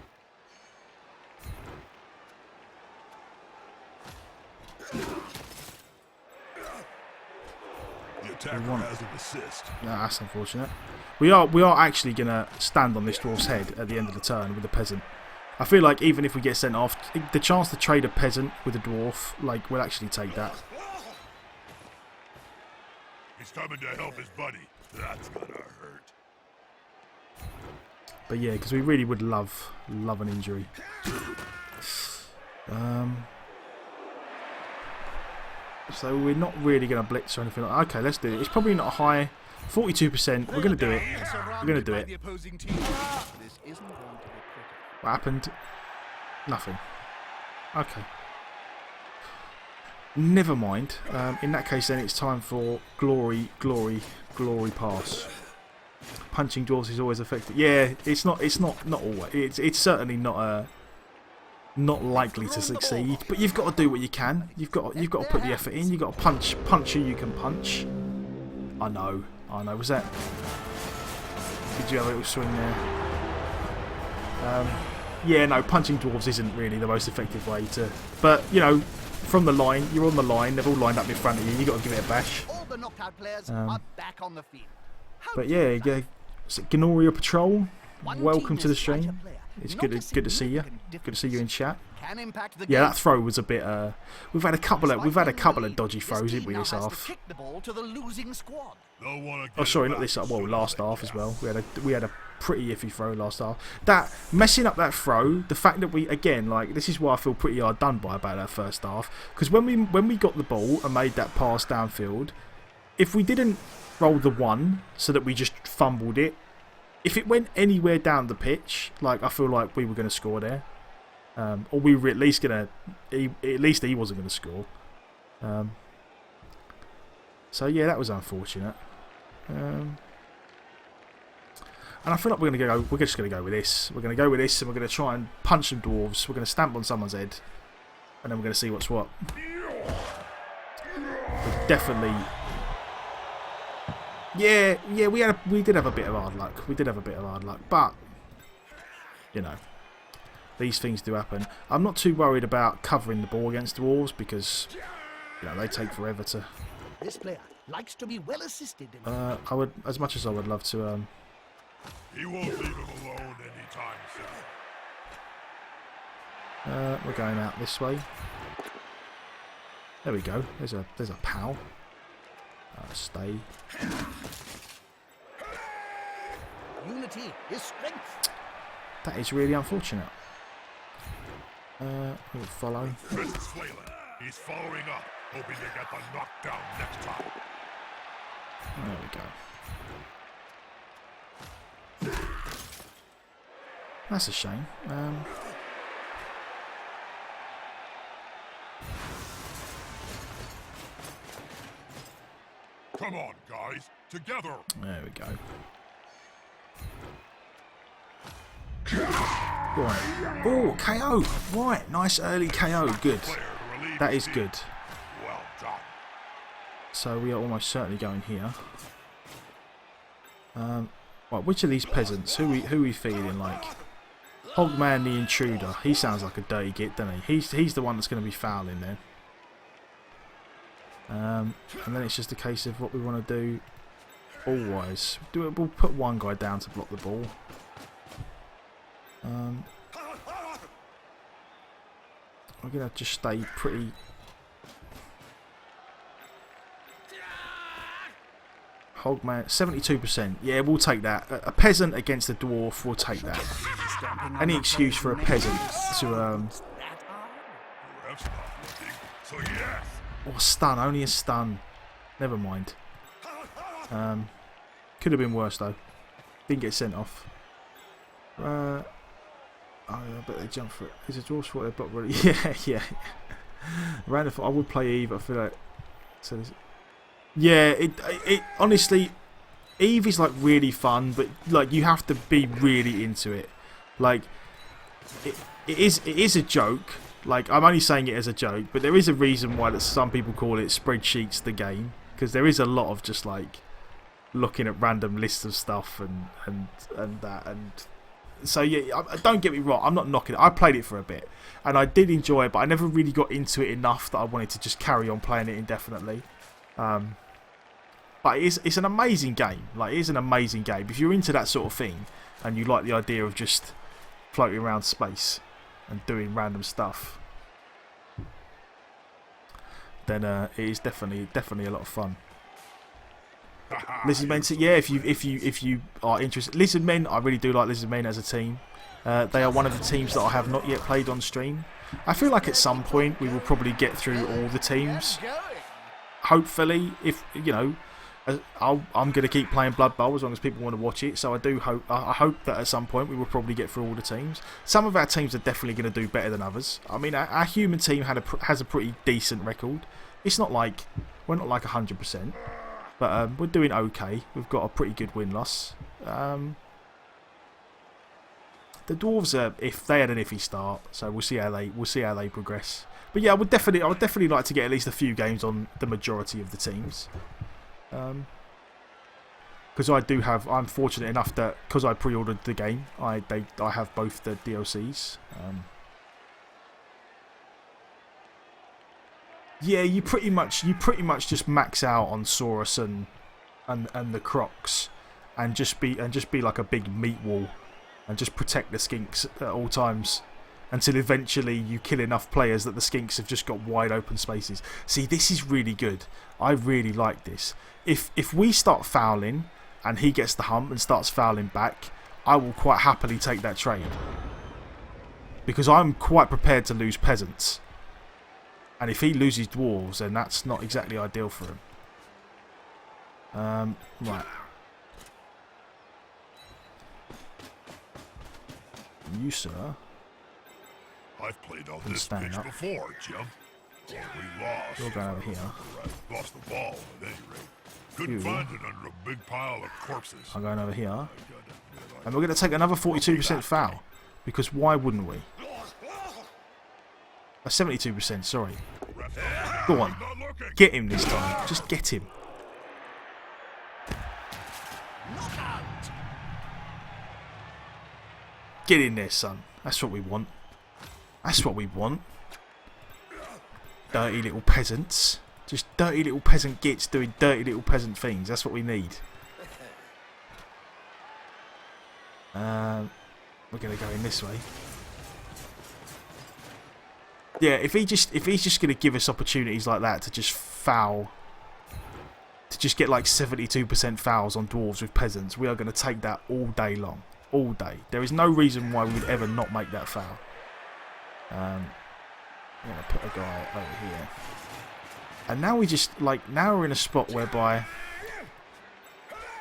The attacker has an assist. Nah, that's unfortunate. We are actually gonna stand on this dwarf's head at the end of the turn with the peasant. I feel like even if we get sent off, the chance to trade a peasant with a dwarf, like, we'll actually take that. He's coming to help his buddy. That's gonna hurt. But yeah, because we really would love an injury. So we're not really going to blitz or anything like that. Okay, let's do it. It's probably not high. 42%. We're going to do it. We're going to do it. What happened? Nothing. Okay. Never mind. In that case, then it's time for glory pass. Punching dwarves is always effective. Yeah, it's not always. It's certainly not likely to succeed. But you've got to do what you can. You've got to put the effort in. You've got to punch who you can punch. I know. Was that? Did you have a little swing there? Yeah, no. Punching dwarves isn't really the most effective way to. But you know, from the line, you're on the line. They've all lined up in front of you. You got to give it a bash. All the knocked out players are back on the field. But yeah, is it Gnoria Patrol? Welcome to the stream. It's good to see you. Good to see you in chat. Yeah, that throw was a bit. We've had a couple of dodgy throws, haven't we, this half? Oh, sorry, not this half. Well, last half as well. We had a pretty iffy throw last half. That messing up that throw. The fact that we again, like, this is why I feel pretty hard done by about that first half. Because when we got the ball and made that pass downfield, if we didn't roll the 1 so that we just fumbled it, if it went anywhere down the pitch, like, I feel like we were going to score there. Or we were at least going to. At least he wasn't going to score. So yeah, that was unfortunate. And I feel like we're just going to go with this. We're going to go with this, and we're going to try and punch some dwarves. We're going to stamp on someone's head, and then we're going to see what's what. We're definitely. Yeah, we did have a bit of hard luck. But you know, these things do happen. I'm not too worried about covering the ball against dwarves because you know they take forever to. This player likes to be well assisted. I would, as much as I would love to. He won't leave him alone anytime soon. We're going out this way. There we go. There's a pal. Stay. Unity is strength. That is really unfortunate. We'll follow. This is flailing. He's following up, hoping to get the knockdown next time. There we go. That's a shame. Come on, guys, together. There we go. Right. Oh, KO. Right, nice early KO. Good. That is good. Well done. So we are almost certainly going here. Right, which of these peasants? Who we feeling like? Hogman the Intruder. He sounds like a dirty git, doesn't he? He's the one that's going to be fouling then. And then it's just a case of what we want to do ball-wise. We'll put one guy down to block the ball. We're going to just stay pretty... Hogman, 72%. Yeah, we'll take that. A peasant against a dwarf, we'll take that. Any excuse for a peasant to... So yes. Oh, stun. Only a stun. Never mind. Could have been worse, though. Didn't get sent off. Oh, yeah, I bet they jump for it. Is a draw spot they block really? Yeah, yeah. Random. I would play Eve. I feel like. So yeah, it honestly, Eve is like really fun, but like you have to be really into it. Like it is a joke. Like I'm only saying it as a joke, but there is a reason why that some people call it spreadsheets the game, because there is a lot of just like looking at random lists of stuff and that. And so yeah, don't get me wrong, I'm not knocking it. I played it for a bit and I did enjoy it, but I never really got into it enough that I wanted to just carry on playing it indefinitely. But it's an amazing game. Like, it is an amazing game. If you're into that sort of thing and you like the idea of just floating around space and doing random stuff, then it is definitely a lot of fun. Lizard Men, yeah. If you are interested, Lizard Men, I really do like Lizard Men as a team. They are one of the teams that I have not yet played on stream. I feel like at some point we will probably get through all the teams. Hopefully, if you know, I'm going to keep playing Blood Bowl as long as people want to watch it. So I hope that at some point we will probably get through all the teams. Some of our teams are definitely going to do better than others. I mean, our human team has a pretty decent record. It's not like we're not like 100%. But we're doing okay. We've got a pretty good win-loss. The Dwarves are, if they had an iffy start, so we'll see how they progress. But yeah, I would definitely like to get at least a few games on the majority of the teams. Because I'm fortunate enough that because I pre-ordered the game, I have both the DLCs. Yeah, you pretty much just max out on Saurus and the Crocs, and just be like a big meat wall, and just protect the skinks at all times, until eventually you kill enough players that the skinks have just got wide open spaces. See, this is really good. I really like this. If we start fouling and he gets the hump and starts fouling back, I will quite happily take that trade, because I'm quite prepared to lose peasants. And if he loses dwarves, then that's not exactly ideal for him. Right. You, sir. I've played on this pitch before, Jim. Well, we lost. You're going over here. I lost the ball, at any rate. Couldn't find it under a big pile of corpses. I'm going over here. And we're going to take another 42% foul. Because why wouldn't we? 72%, sorry. Go on. Get him this time. Just get him. Get in there, son. That's what we want. That's what we want. Dirty little peasants. Just dirty little peasant gits doing dirty little peasant things. That's what we need. We're going to go in this way. Yeah, if he's just going to give us opportunities like that to just foul, to just get like 72% fouls on dwarves with peasants, we are going to take that all day long, all day. There is no reason why we would ever not make that foul. I'm going to put a guy over here, and now now we're in a spot whereby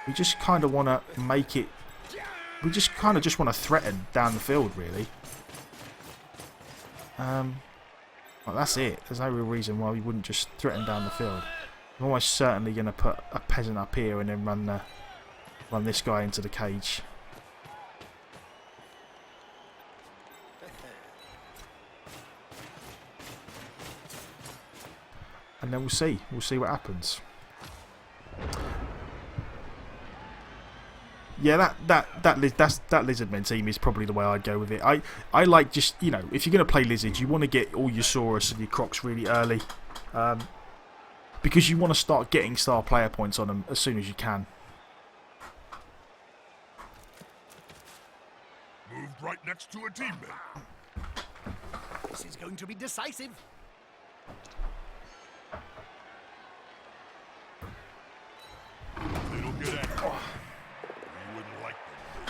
we just kind of want to make it. We just kind of want to threaten down the field, really. Well, that's it. There's no real reason why we wouldn't just threaten down the field. I'm almost certainly going to put a peasant up here and then run this guy into the cage. And then we'll see. We'll see what happens. Yeah, that Lizardmen team is probably the way I'd go with it. I like just, you know, if you're going to play Lizards, you want to get all your Saurus and your Crocs really early. Because you want to start getting star player points on them as soon as you can. Moved right next to a teammate. This is going to be decisive. They don't get angry. You wouldn't like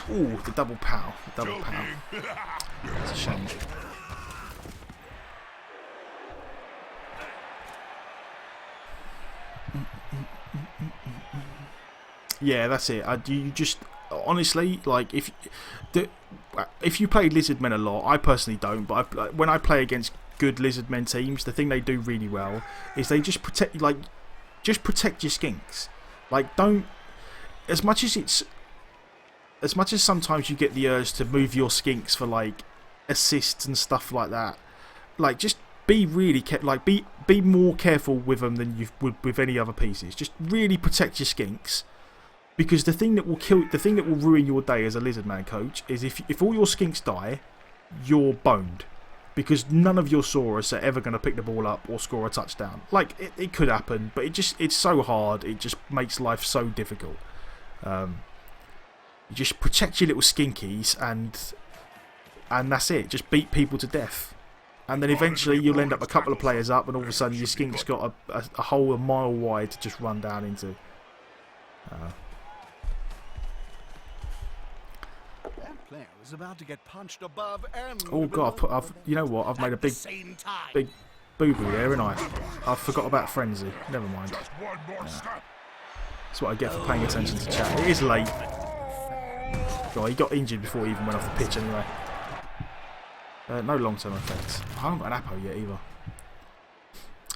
them. Ooh, the double pow. The double pow. It's a shame. Yeah, that's it. You just honestly, like, if if you play Lizardmen a lot, I personally don't, but when I play against good Lizardmen teams, the thing they do really well is they just protect your skinks. Like, don't, as much as sometimes you get the urge to move your skinks for like assists and stuff like that, like just be really be more careful with them than you would with any other pieces. Just really protect your skinks, because the thing that will ruin your day as a Lizardman coach is if all your skinks die, you're boned, because none of your Saurus are ever going to pick the ball up or score a touchdown. Like, it could happen, but it's so hard. It just makes life so difficult. You just protect your little skinkies, and that's it. Just beat people to death. And then eventually you'll end up a couple of players up, and all of a sudden your skink's got a hole a mile wide to just run down into. That player is about to get punched above and Oh god, you know what? I've made a big boo-boo there, haven't I? I forgot about Frenzy. Never mind. Just one more step. That's what I get for paying attention to chat. It is late. God, he got injured before he even went off the pitch anyway. No long-term effects. I haven't got an Apo yet either.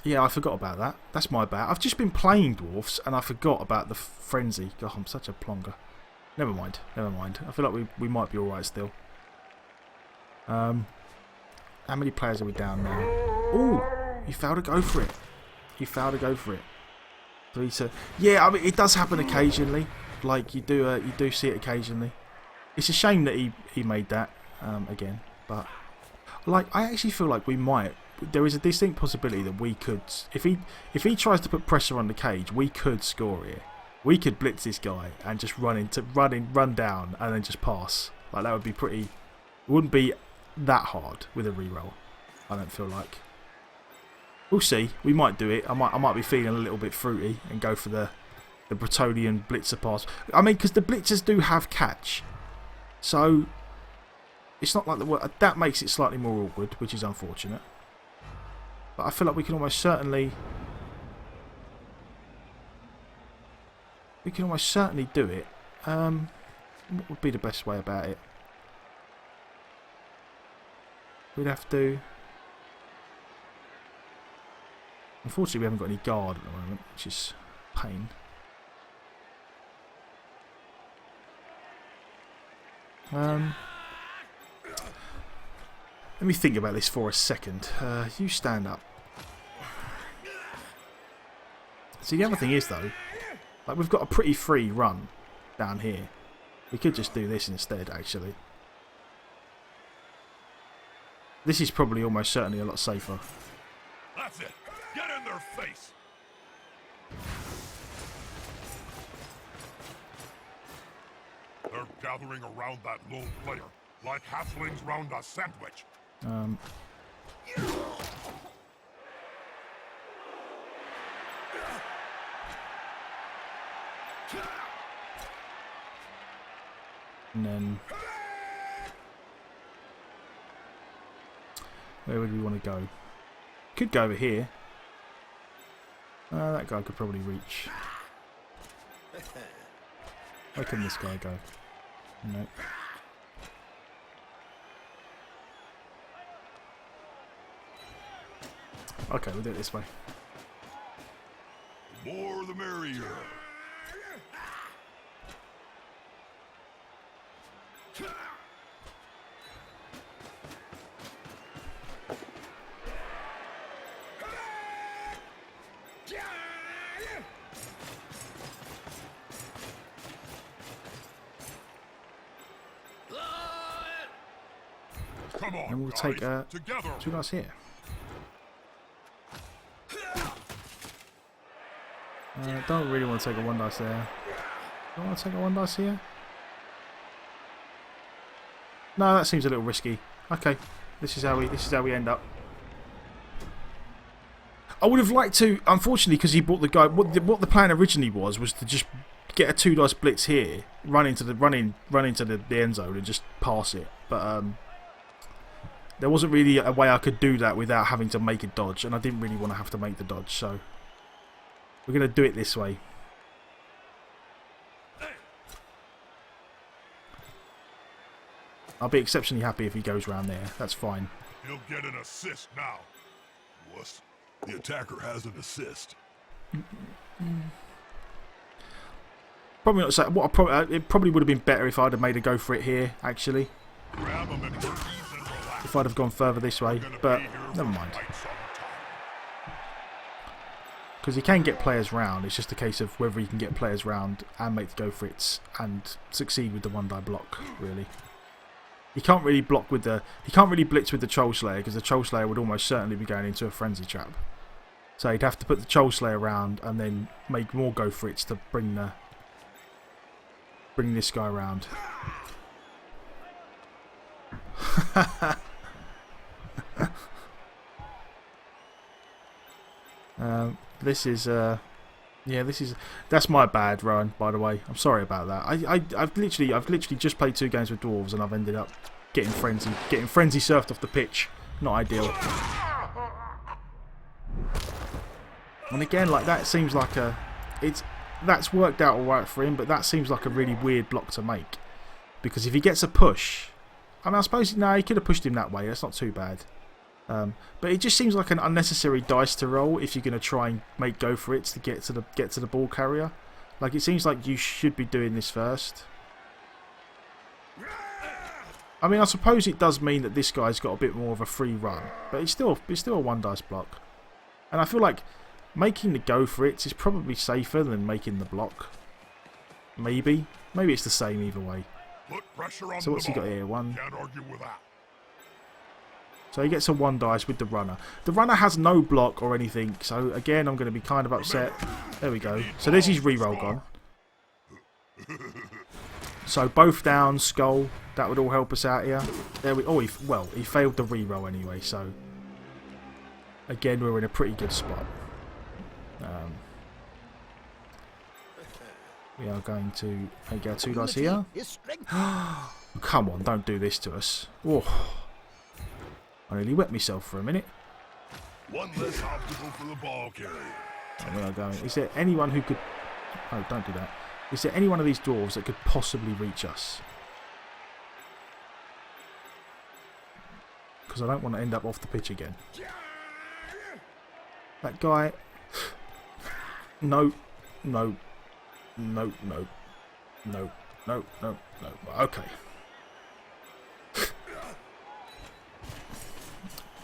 Yeah, I forgot about that. That's my bad. I've just been playing Dwarfs and I forgot about the Frenzy. God, I'm such a plonker. Never mind. Never mind. I feel like we might be alright still. How many players are we down now? Ooh! He failed to go for it. He failed to go for it. 3-2. Yeah, I mean, it does happen occasionally. Like, you do see it occasionally. It's a shame that he made that again. But, like, I actually feel like we might. There is a distinct possibility that we could, if he tries to put pressure on the cage, we could score here. We could blitz this guy and just run down and then just pass. Like, that would be pretty. It wouldn't be that hard with a reroll. I don't feel like. We'll see. We might do it. I might be feeling a little bit fruity and go for the Bretonnian blitzer pass. I mean, because the blitzers do have catch, so it's not like that makes it slightly more awkward, which is unfortunate. But I feel like we can almost certainly do it. What would be the best way about it? We'd have to. Unfortunately, we haven't got any guard at the moment, which is pain. Let me think about this for a second. You stand up. See, the other thing is, though, like, we've got a pretty free run down here. We could just do this instead, actually. This is probably almost certainly a lot safer. That's it. Get in their face. They're gathering around that lone player, like halflings round a sandwich. And then, where would we want to go? Could go over here. That guy could probably reach. Where can this guy go? No. Okay, we'll do it this way. The more the merrier. Come on, And we'll guys. take Together. 2 guys here. Don't really want to take a 1 dice there. Don't want to take a 1 dice here. No, that seems a little risky. Okay, this is how we end up. I would have liked to, unfortunately, because he brought the guy. What the plan originally was to just get a 2 dice blitz here, run into the end zone and just pass it. But there wasn't really a way I could do that without having to make a dodge, and I didn't really want to have to make the dodge, so we're going to do it this way. I'll be exceptionally happy if he goes round there. That's fine. He'll get an assist now. Wuss. The attacker has an assist. Probably not. So it probably would have been better if I'd have made a go for it here. Actually, Grab him and ease and relax. if I'd have gone further this way, but never mind. Because he can get players round. It's just a case of whether he can get players round and make the go for it and succeed with the one-die block. Really, he can't really block with the. He can't really blitz with the Troll Slayer because the Troll Slayer would almost certainly be going into a frenzy trap. So he'd have to put the Troll Slayer around and then make more go for it to bring this guy around. This is that's my bad, Rowan. By the way, I'm sorry about that. I've literally just played 2 games with dwarves and I've ended up getting frenzy surfed off the pitch. Not ideal. And again, like that seems like that's worked out alright for him, but that seems like a really weird block to make because if he gets a push, I mean, I suppose he could have pushed him that way. That's not too bad. But it just seems like an unnecessary dice to roll if you're going to try and make go for it to get to the ball carrier. Like it seems like you should be doing this first. I mean, I suppose it does mean that this guy's got a bit more of a free run, but it's still a 1 dice block, and I feel like making the go for it is probably safer than making the block. Maybe it's the same either way. Put pressure on So what's the he got ball. here? 1. Can't argue with that. So he gets a 1 dice with the runner. The runner has no block or anything, so again I'm going to be kind of upset. There we go. So there's his reroll gone. So both down, skull. That would all help us out here. There we. Oh, he failed the reroll anyway. So again, we're in a pretty good spot. We are going to make our 2 dice here. Come on, don't do this to us. Oh, I nearly wet myself for a minute. One less obstacle for the ball carrier. And we are going. Is there anyone who could? Oh, don't do that. Is there any one of these dwarves that could possibly reach us? Because I don't want to end up off the pitch again. That guy. No. No. No. No. No. No. No. No. Okay.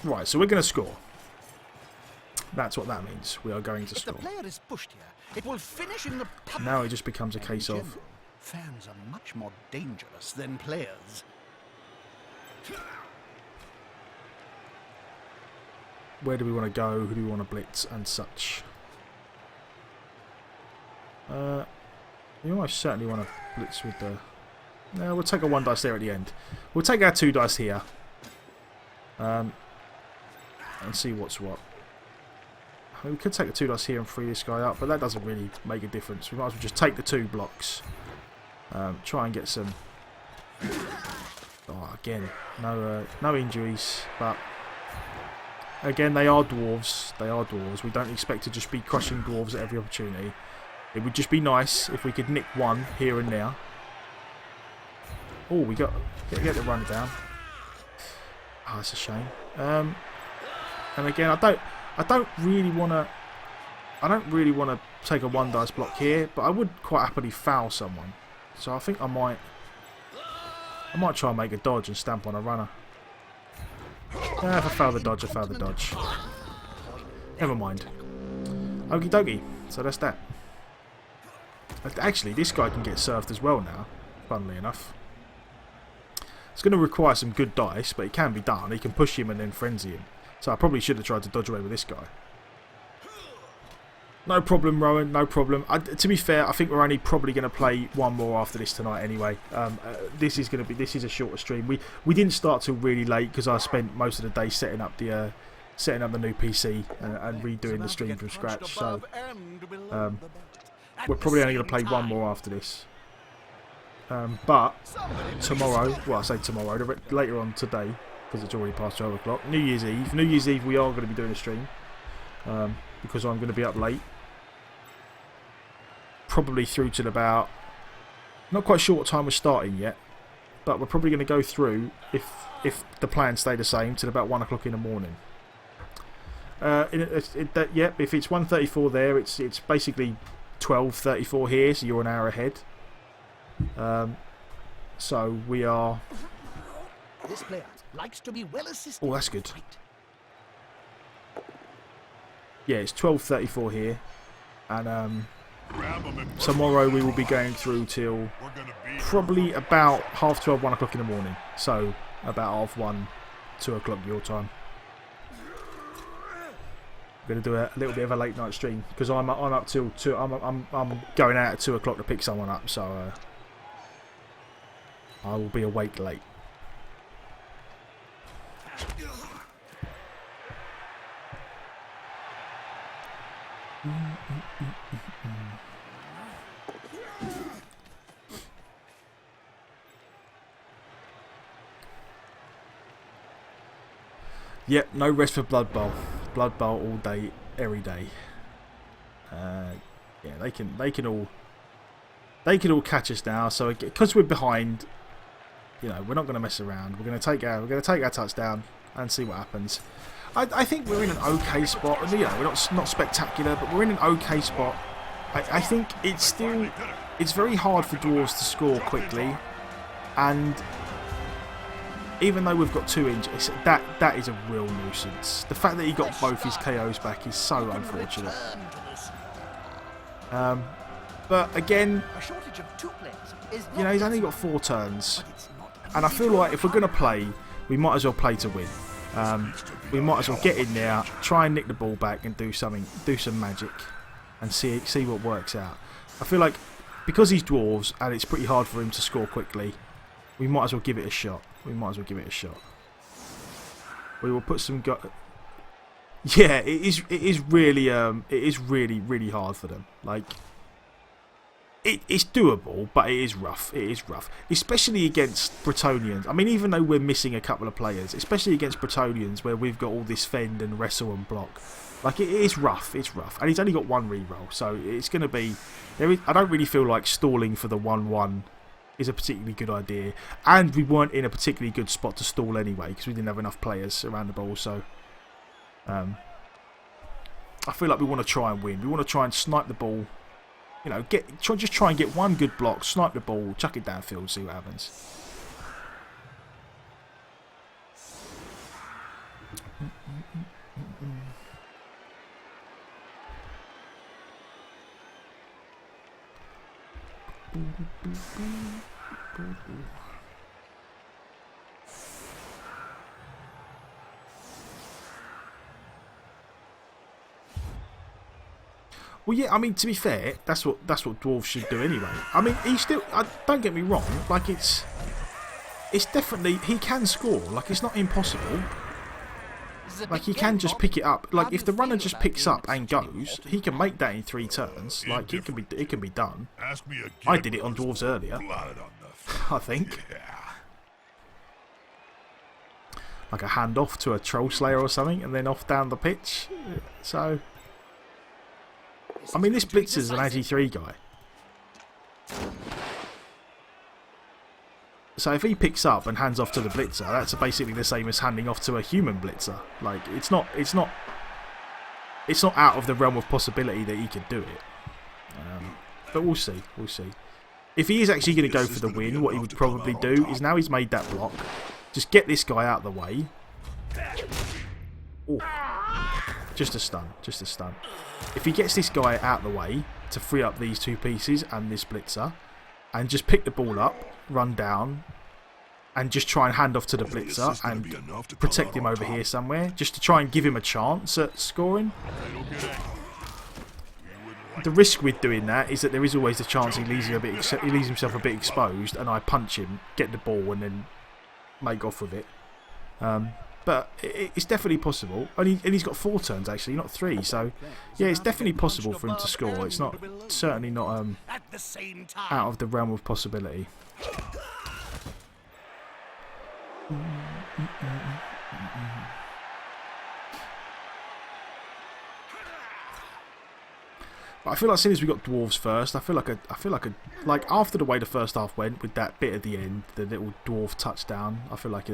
Right, so we're going to score. That's what that means. We are going to score. If the player is pushed here, it will finish in the public. Now it just becomes a And case in of... general, fans are much more dangerous than players. Where do we want to go? Who do we want to blitz and such? We almost certainly want to blitz with the... No, we'll take a 1 dice there at the end. We'll take our 2 dice here. And see what's what. We could take the 2 dice here and free this guy up, but that doesn't really make a difference. We might as well just take the 2 blocks. Try and get some... Oh, again, no injuries, but... Again, they are dwarves. They are dwarves. We don't expect to just be crushing dwarves at every opportunity. It would just be nice if we could nick 1 here and there. Oh, we got get the run down. Oh, that's a shame. And again, I don't really want to take a 1 dice block here, but I would quite happily foul someone. So I think I might try and make a dodge and stamp on a runner. If I fail the dodge, I fail the dodge. Never mind. Okie dokie. So that's that. Actually, this guy can get served as well now, funnily enough. It's going to require some good dice, but it can be done. He can push him and then frenzy him. So I probably should have tried to dodge away with this guy. No problem, Rowan, no problem. To be fair, I think we're only probably going to play 1 more after this tonight anyway. This is a shorter stream. We didn't start till really late because I spent most of the day setting up the new PC and redoing the stream from scratch. So we're probably only going to play 1 more after this. But tomorrow, well, I say tomorrow, later on today, because it's already past 12 o'clock, New Year's Eve we are going to be doing a stream, because I'm going to be up late, probably through till about, not quite sure what time we're starting yet, but we're probably going to go through if the plans stay the same till about 1 o'clock in the morning. Yep, if it's 1:34 there, it's basically 12:34 here, so you're an hour ahead. So we are. This player likes to be well assisted. Oh, that's good. Yeah, it's 12:34 here, and tomorrow we will be going through till probably about 12:30, 1 o'clock in the morning. So about 1:30, 2 o'clock your time. I'm going to do a little bit of a late night stream because I'm up till 2. I'm going out at 2 o'clock to pick someone up, so I will be awake late. Yep, no rest for Blood Bowl. Blood Bowl all day, every day. Yeah, they can all catch us now. So because we're behind, you know, we're not going to mess around. We're going to take our touchdown and see what happens. I think we're in an okay spot. You know, we're not spectacular, but we're in an okay spot. I think it's very hard for Dwarves to score quickly, and even though we've got 2 injuries, that is a real nuisance. The fact that he got both his KOs back is so unfortunate. But again, you know, he's only got 4 turns, and I feel like if we're going to play, we might as well play to win. We might as well get in there, try and nick the ball back, and do some magic, and see what works out. I feel like because he's Dwarves and it's pretty hard for him to score quickly, we might as well give it a shot. We will put some. Yeah, it is really really hard for them. Like it's doable, but it is rough. It is rough, especially against Bretonnians. I mean, even though we're missing a couple of players, especially against Bretonnians, where we've got all this fend and wrestle and block. Like it is rough. It's rough, and he's only got 1 reroll, so it's going to be. I don't really feel like stalling for the 1-1 is a particularly good idea, and we weren't in a particularly good spot to stall anyway because we didn't have enough players around the ball. So I feel like we want to try and win. We want to try and snipe the ball. You know, just try and get 1 good block, snipe the ball, chuck it downfield, see what happens. Well, yeah, I mean, to be fair, that's what Dwarves should do anyway. I mean, don't get me wrong, like it's definitely, he can score, like it's not impossible. Like he can just pick it up. Like if the runner just picks up and goes, he can make that in 3 turns. Like it can be done. I did it on Dwarves earlier, I think. Like a handoff to a Troll Slayer or something, and then off down the pitch. So, I mean, this Blitzer's an Agi 3 guy. So if he picks up and hands off to the Blitzer, that's basically the same as handing off to a human Blitzer. Like it's not out of the realm of possibility that he could do it. But we'll see. If he is actually going to go for the win, what he would probably do is, now he's made that block, just get this guy out of the way. Ooh. Just a stun. If he gets this guy out of the way to free up these 2 pieces and this Blitzer, and just pick the ball up, run down, and just try and hand off to the Blitzer and protect him over here somewhere, just to try and give him a chance at scoring. The risk with doing that is that there is always the chance he leaves himself a bit exposed, and I punch him, get the ball, and then make off with it. But it's definitely possible, and he's got 4 turns actually, not 3. So yeah, it's definitely possible for him to score. It's certainly not out of the realm of possibility. But I feel like as soon as we got dwarves first, I feel like after the way the first half went with that bit at the end, the little dwarf touchdown, I feel like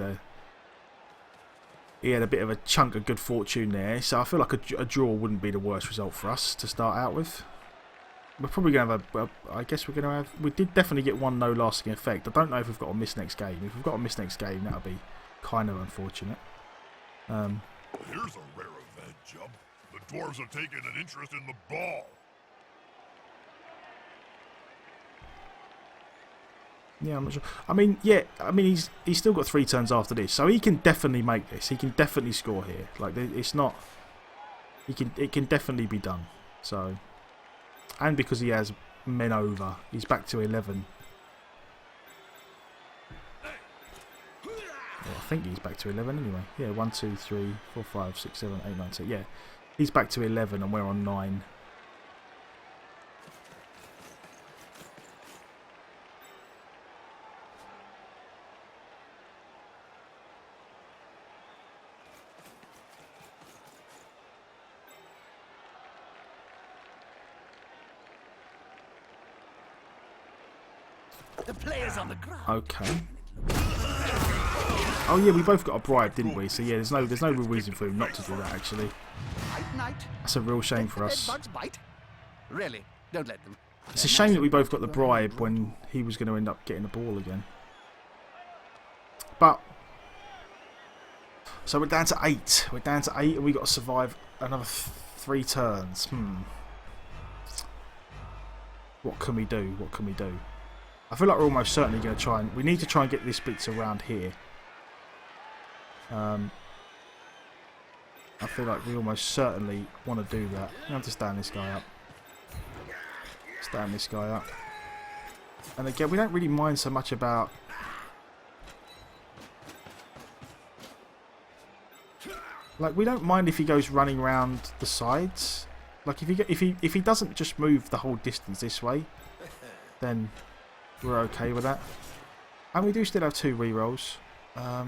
he had a bit of a chunk of good fortune there. So I feel like a draw wouldn't be the worst result for us to start out with. We're probably going to have a... I guess we're going to have... We did definitely get one no lasting effect. I don't know if we've got a miss next game. If we've got a miss next game, that would be kind of unfortunate. Here's a rare event, Jump. The dwarves have taken an interest in the ball. Yeah, I'm not sure. I mean, he's still got 3 turns after this, so he can definitely make this. He can definitely score here. Like, it's not... It can definitely be done. So... And because he has men over, he's back to 11. Well, I think he's back to 11 anyway. Yeah, 1, 2, 3, 4, 5, 6, 7, 8, 9, 10. Yeah, he's back to 11 and we're on 9. The players on the ground. Okay. Oh yeah, we both got a bribe, didn't we? So yeah, there's no real reason for him not to do that. Actually, that's a real shame for us. Bite. Really, don't let them. It's a shame that we both got the bribe when he was going to end up getting the ball again. But so we're down to 8. We're down to 8, and we got to survive another 3 turns. What can we do? What can we do? I feel like we're almost certainly going to try and... We need to try and get this bits around here. I feel like we almost certainly want to do that. We have to stand this guy up. Stand this guy up. And again, we don't really mind so much about... Like, we don't mind if he goes running around the sides. Like, if he doesn't just move the whole distance this way, then... We're okay with that. And we do still have 2 rerolls. As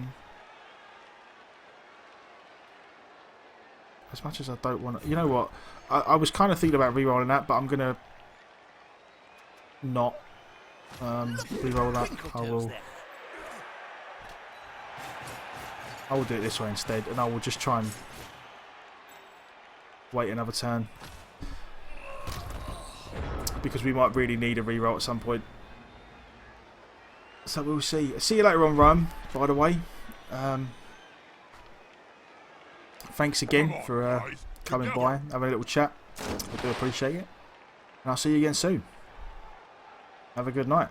much as I don't want to... You know what? I was kind of thinking about rerolling that, but I'm going to not reroll that. I will do it this way instead, and I will just try and wait another turn. Because we might really need a reroll at some point. So we'll see. See you later on, Rome, by the way. Thanks again for coming by, having a little chat. I do appreciate it. And I'll see you again soon. Have a good night.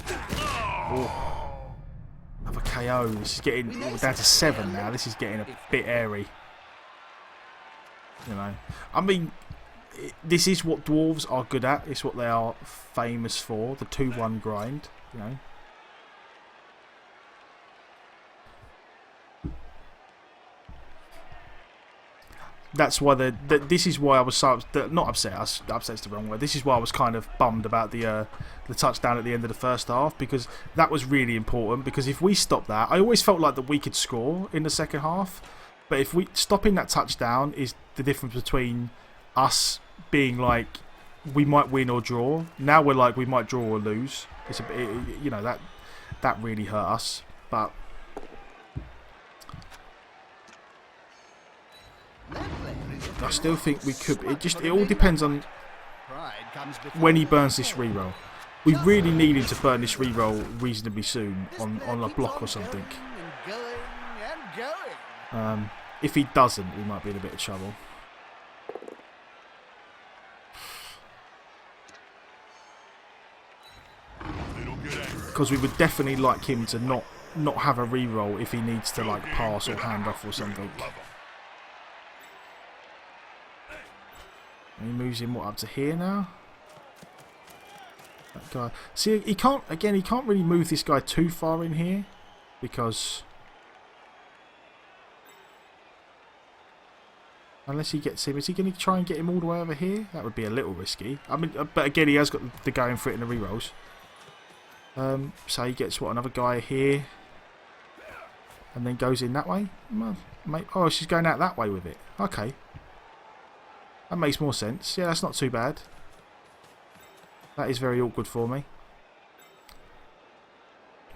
Oh. Another KO. This is getting... We're down to 7 now. This is getting a bit airy. You know. I mean... This is what dwarves are good at. It's what they are famous for. The 2-1 grind, you know. That's why this is why I was so not upset. Upset's the wrong word. This is why I was kind of bummed about the touchdown at the end of the first half, because that was really important. Because if we stop that, I always felt like that we could score in the second half. But if we stopping that touchdown is the difference between us being like we might win or draw. Now we're like we might draw or lose. It's a bit, you know, that really hurt us. But I still think we could. It all depends on when he burns this reroll. We really need him to burn this reroll reasonably soon on a block or something. If he doesn't, we might be in a bit of trouble. Because we would definitely like him to not have a reroll if he needs to like pass or hand off or something. And he moves him up to here now. That guy. See, he can't really move this guy too far in here because unless he gets him, is he going to try and get him all the way over here? That would be a little risky. I mean, but again, he has got the going for it in the rerolls. So he gets another guy here, and then goes in that way. Oh, she's going out that way with it. Okay. That makes more sense. Yeah, that's not too bad. That is very awkward for me.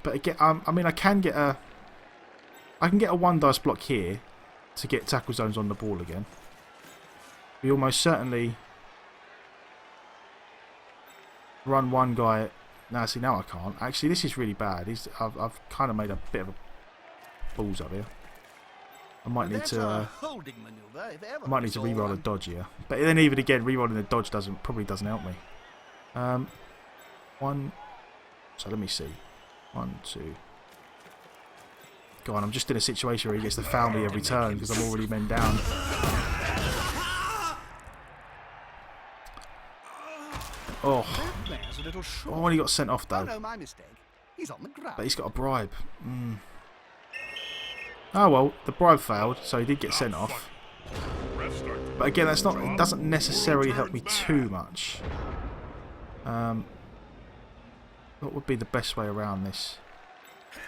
But again, I mean, I can get a one dice block here to get tackle zones on the ball again. We almost certainly run one guy. Now, see, now I can't. Actually, this is really bad. I've kind of made a bit of a balls up here. I might need to. I might need to re-roll a dodge here. But then even again, re-rolling the dodge probably doesn't help me. One. So let me see. 1, 2. Go on, I'm just in a situation where he gets to foul me every turn because I'm already men down. Oh. Oh, and he got sent off though. No, my mistake. He's on the ground. But he's got a bribe. Oh well, the bribe failed, so he did get sent off. But again, that's not. It doesn't necessarily help me too much. What would be the best way around this?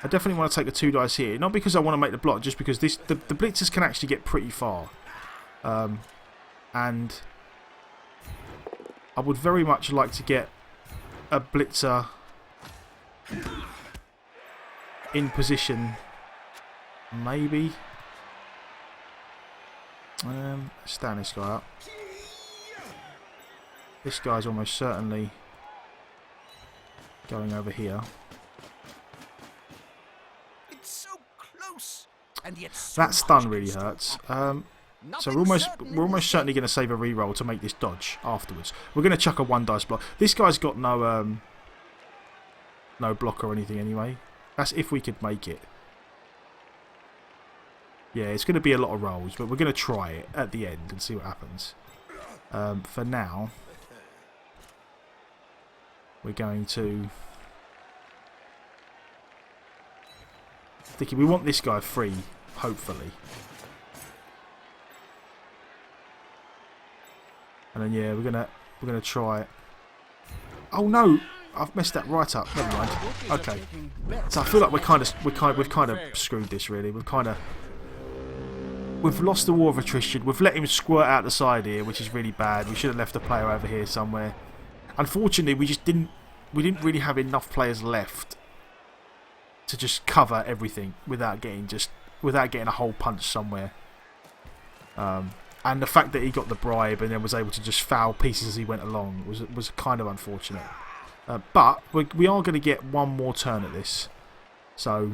I definitely want to take the 2 dice here. Not because I want to make the block, just because the blitzers can actually get pretty far. And I would very much like to get a blitzer in position. Maybe. Stand this guy up. This guy's almost certainly going over here. It's so close, and yet so That stun much really can hurts. still happen. So we're almost certainly going to save a reroll to make this dodge afterwards. We're going to chuck a 1 dice block. This guy's got no block or anything anyway. That's if we could make it. Yeah, it's going to be a lot of rolls, but we're going to try it at the end and see what happens. For now, we're going to... we want this guy free, hopefully. And then yeah, we're gonna try it. Oh no! I've messed that right up. Never mind. Okay. So I feel like we've kind of screwed this really. We've lost the war of attrition. We've let him squirt out the side here, which is really bad. We should have left a player over here somewhere. Unfortunately, we didn't really have enough players left to just cover everything without getting a hole punch somewhere. And the fact that he got the bribe and then was able to just foul pieces as he went along was kind of unfortunate. But we are going to get one more turn at this. So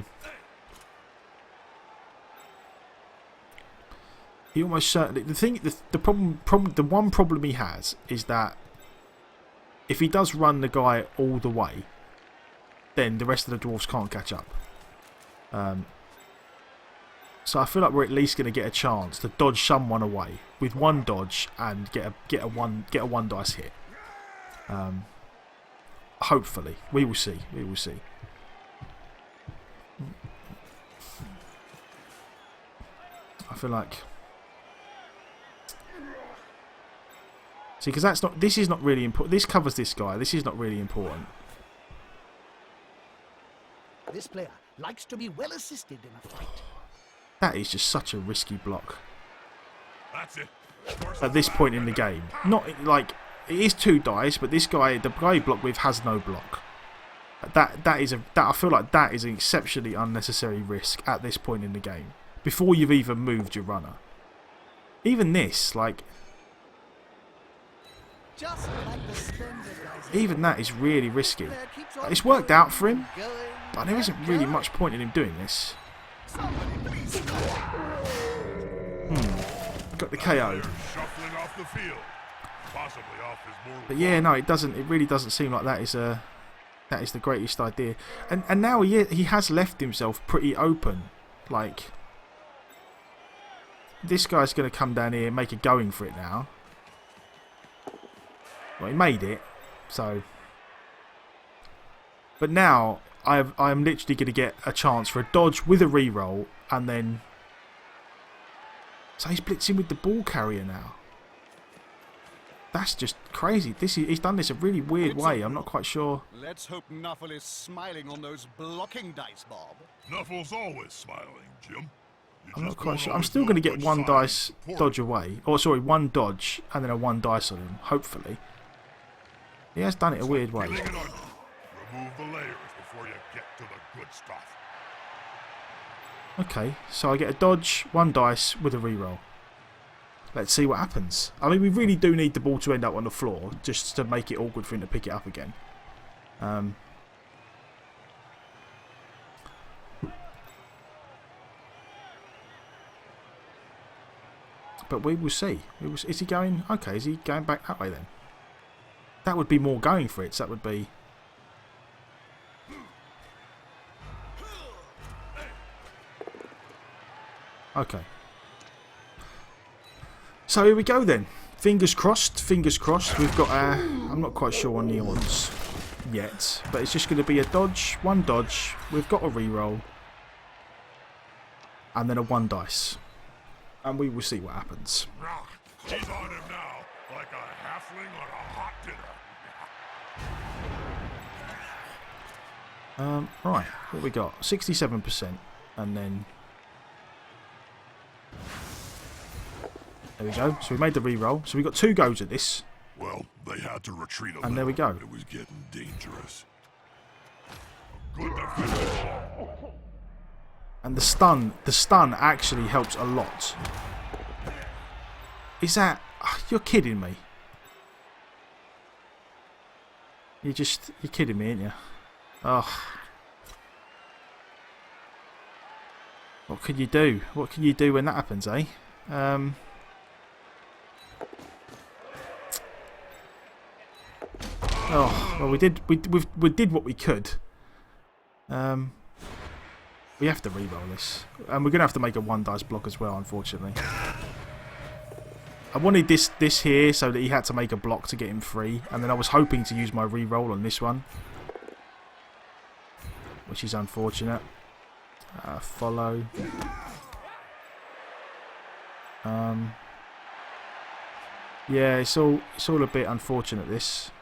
he almost certainly the one problem he has is that if he does run the guy all the way, then the rest of the dwarves can't catch up. So I feel like we're at least going to get a chance to dodge someone away with 1 dodge and get a 1 dice hit. Hopefully, we will see. We will see. I feel like, see, because this is not really important. This covers this guy. This is not really important. This player likes to be well assisted in a fight. That is just such a risky block. That's it. At this point in the game, not like it is 2 dice, but this guy, the guy you block with, has no block. I feel like that is an exceptionally unnecessary risk at this point in the game. Before you've even moved your runner. Even this, like, Just like the splendid guys. even that is really risky. It's worked out for him, but there isn't really much point in him doing this. Got the KO. Shuffling off the field. Possibly off his more. But yeah, no, it doesn't. It really doesn't seem like that is the greatest idea. And now he has left himself pretty open. Like, this guy's going to come down here and make a going for it now. Well, he made it, so. But now I'm literally going to get a chance for a dodge with a reroll, and then. So he's blitzing with the ball carrier now. That's just crazy. He's done this a really weird way. I'm not quite sure. Let's hope Nuffle is smiling on those blocking dice, Bob. Nuffle's always smiling, Jim. I'm not quite sure. I'm still going to get one dice dodge away. Or, sorry, one dodge and then a one dice on him, hopefully. He has done it a weird way. Remove the layers before you get to the good stuff. Okay, so I get a dodge, one dice with a reroll. Let's see what happens. I mean, we really do need the ball to end up on the floor just to make it awkward for him to pick it up again. But we will see. Is he going... Okay, is he going back that way then? That would be more going for it. So that would be... Okay. So here we go then. Fingers crossed, fingers crossed. We've got a... I'm not quite sure on the odds yet. But it's just going to be a dodge, one dodge. We've got a reroll. And then a one dice. And we will see what happens. He's on him now, like a halfling on a hot dinner. Right, what we got? 67%. And then... There we go. So we made the re-roll. So we got 2 goes at this. Well, they had to retreat a little. And there we go. It was getting dangerous. Good defense. And the stun actually helps a lot. Is that... You're kidding me. You're kidding me, aren't you? Oh. What can you do? What can you do when that happens, eh? Oh, well, we did what we could. We have to re-roll this. And we're going to have to make a one dice block as well, unfortunately. I wanted this here so that he had to make a block to get him free. And then I was hoping to use my re-roll on this one. Which is unfortunate. Follow. Yeah, it's all a bit unfortunate, this.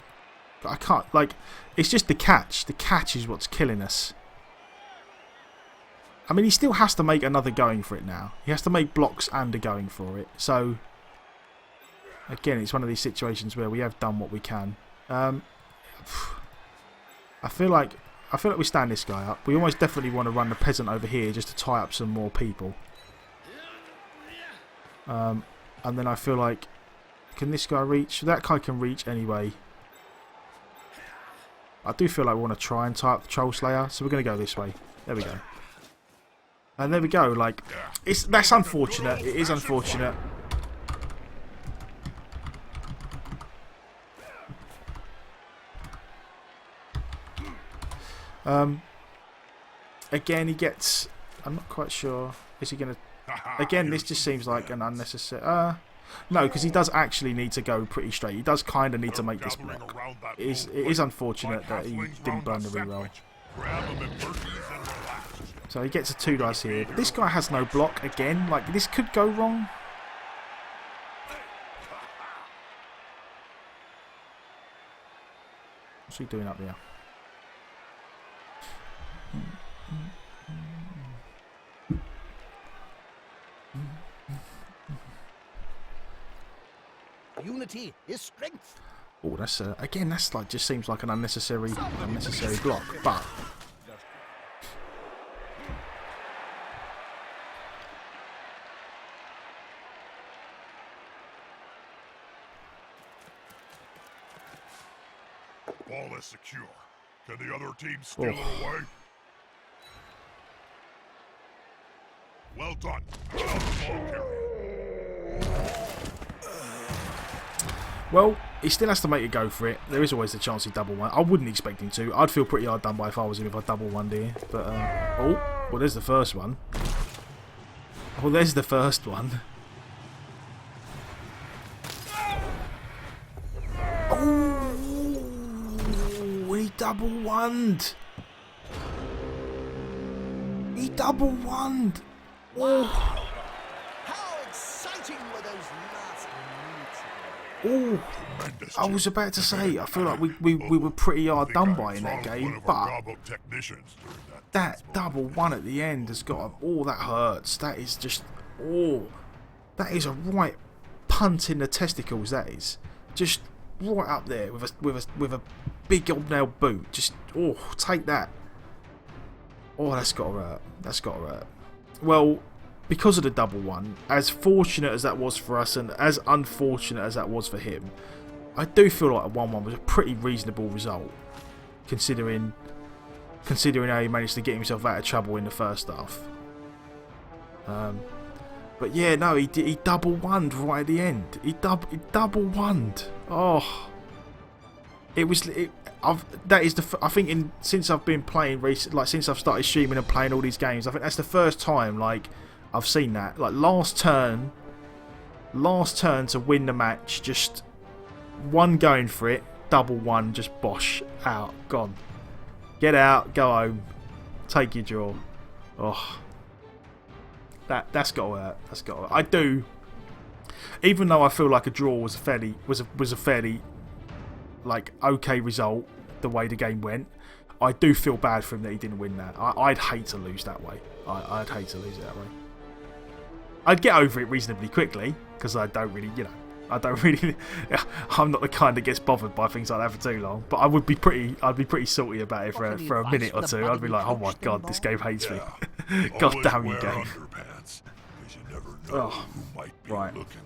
But I can't, like, it's just the catch. The catch is what's killing us. I mean, he still has to make another going for it now. He has to make blocks and a going for it. So, again, it's one of these situations where we have done what we can. I feel like we stand this guy up. We almost definitely want to run the peasant over here just to tie up some more people. And then I feel like, can this guy reach? That guy can reach anyway. I do feel like we want to try and tie up the Troll Slayer, so we're going to go this way. There we go. And there we go. Like, that's unfortunate. It is unfortunate. Again, he gets... I'm not quite sure. Is he going to... Again, this just seems like an unnecessary... no, because he does actually need to go pretty straight. He does kind of need to make this block. It is unfortunate that he didn't burn the reroll. So he gets a 2 dice here. But this guy has no block again. Like, this could go wrong. What's he doing up there? Unity is strength. Oh, that's again. That's like just seems like an unnecessary block. But ball is secure. Can the other team steal it away? Well done. Get out the ball carrier. well, he still has to make a go for it. There is always the chance he double one. I wouldn't expect him to. I'd feel pretty hard done by if I was him if I double one here. But oh, well, there's the first one. Well, there's the first one. Oh, he double wonned. He double wonned. Oh. How exciting were those last Oh, I was about to say, I feel like we were pretty hard done by in that game, but that double one at the end has got that hurts. That is just that is a right punt in the testicles. That is just right up there with a big old nail boot. Just take that. That's got to hurt. That's got to hurt. Well, because of the double one, as fortunate as that was for us and as unfortunate as that was for him, I do feel like a 1-1 was a pretty reasonable result, considering how he managed to get himself out of trouble in the first half. But yeah, no, he double-wonned right at the end. He double-wonned. I think since I've been playing recently, since I've started streaming and playing all these games, I think that's the first time I've seen that. Last turn to win the match, just one going for it, double one, just bosh, out, gone. Get out, go home, take your draw. That's got to hurt. That's got to hurt. I do, even though I feel like a draw was a fairly okay result the way the game went, I do feel bad for him that he didn't win that. I'd hate to lose that way. I'd hate to lose it that way. I'd get over it reasonably quickly because I don't really, I'm not the kind that gets bothered by things like that for too long. But I'd be pretty salty about it for a minute or two. I'd be like, oh my god, this game hates me. God damn you, game. Underpants, 'cause you never know who might be looking.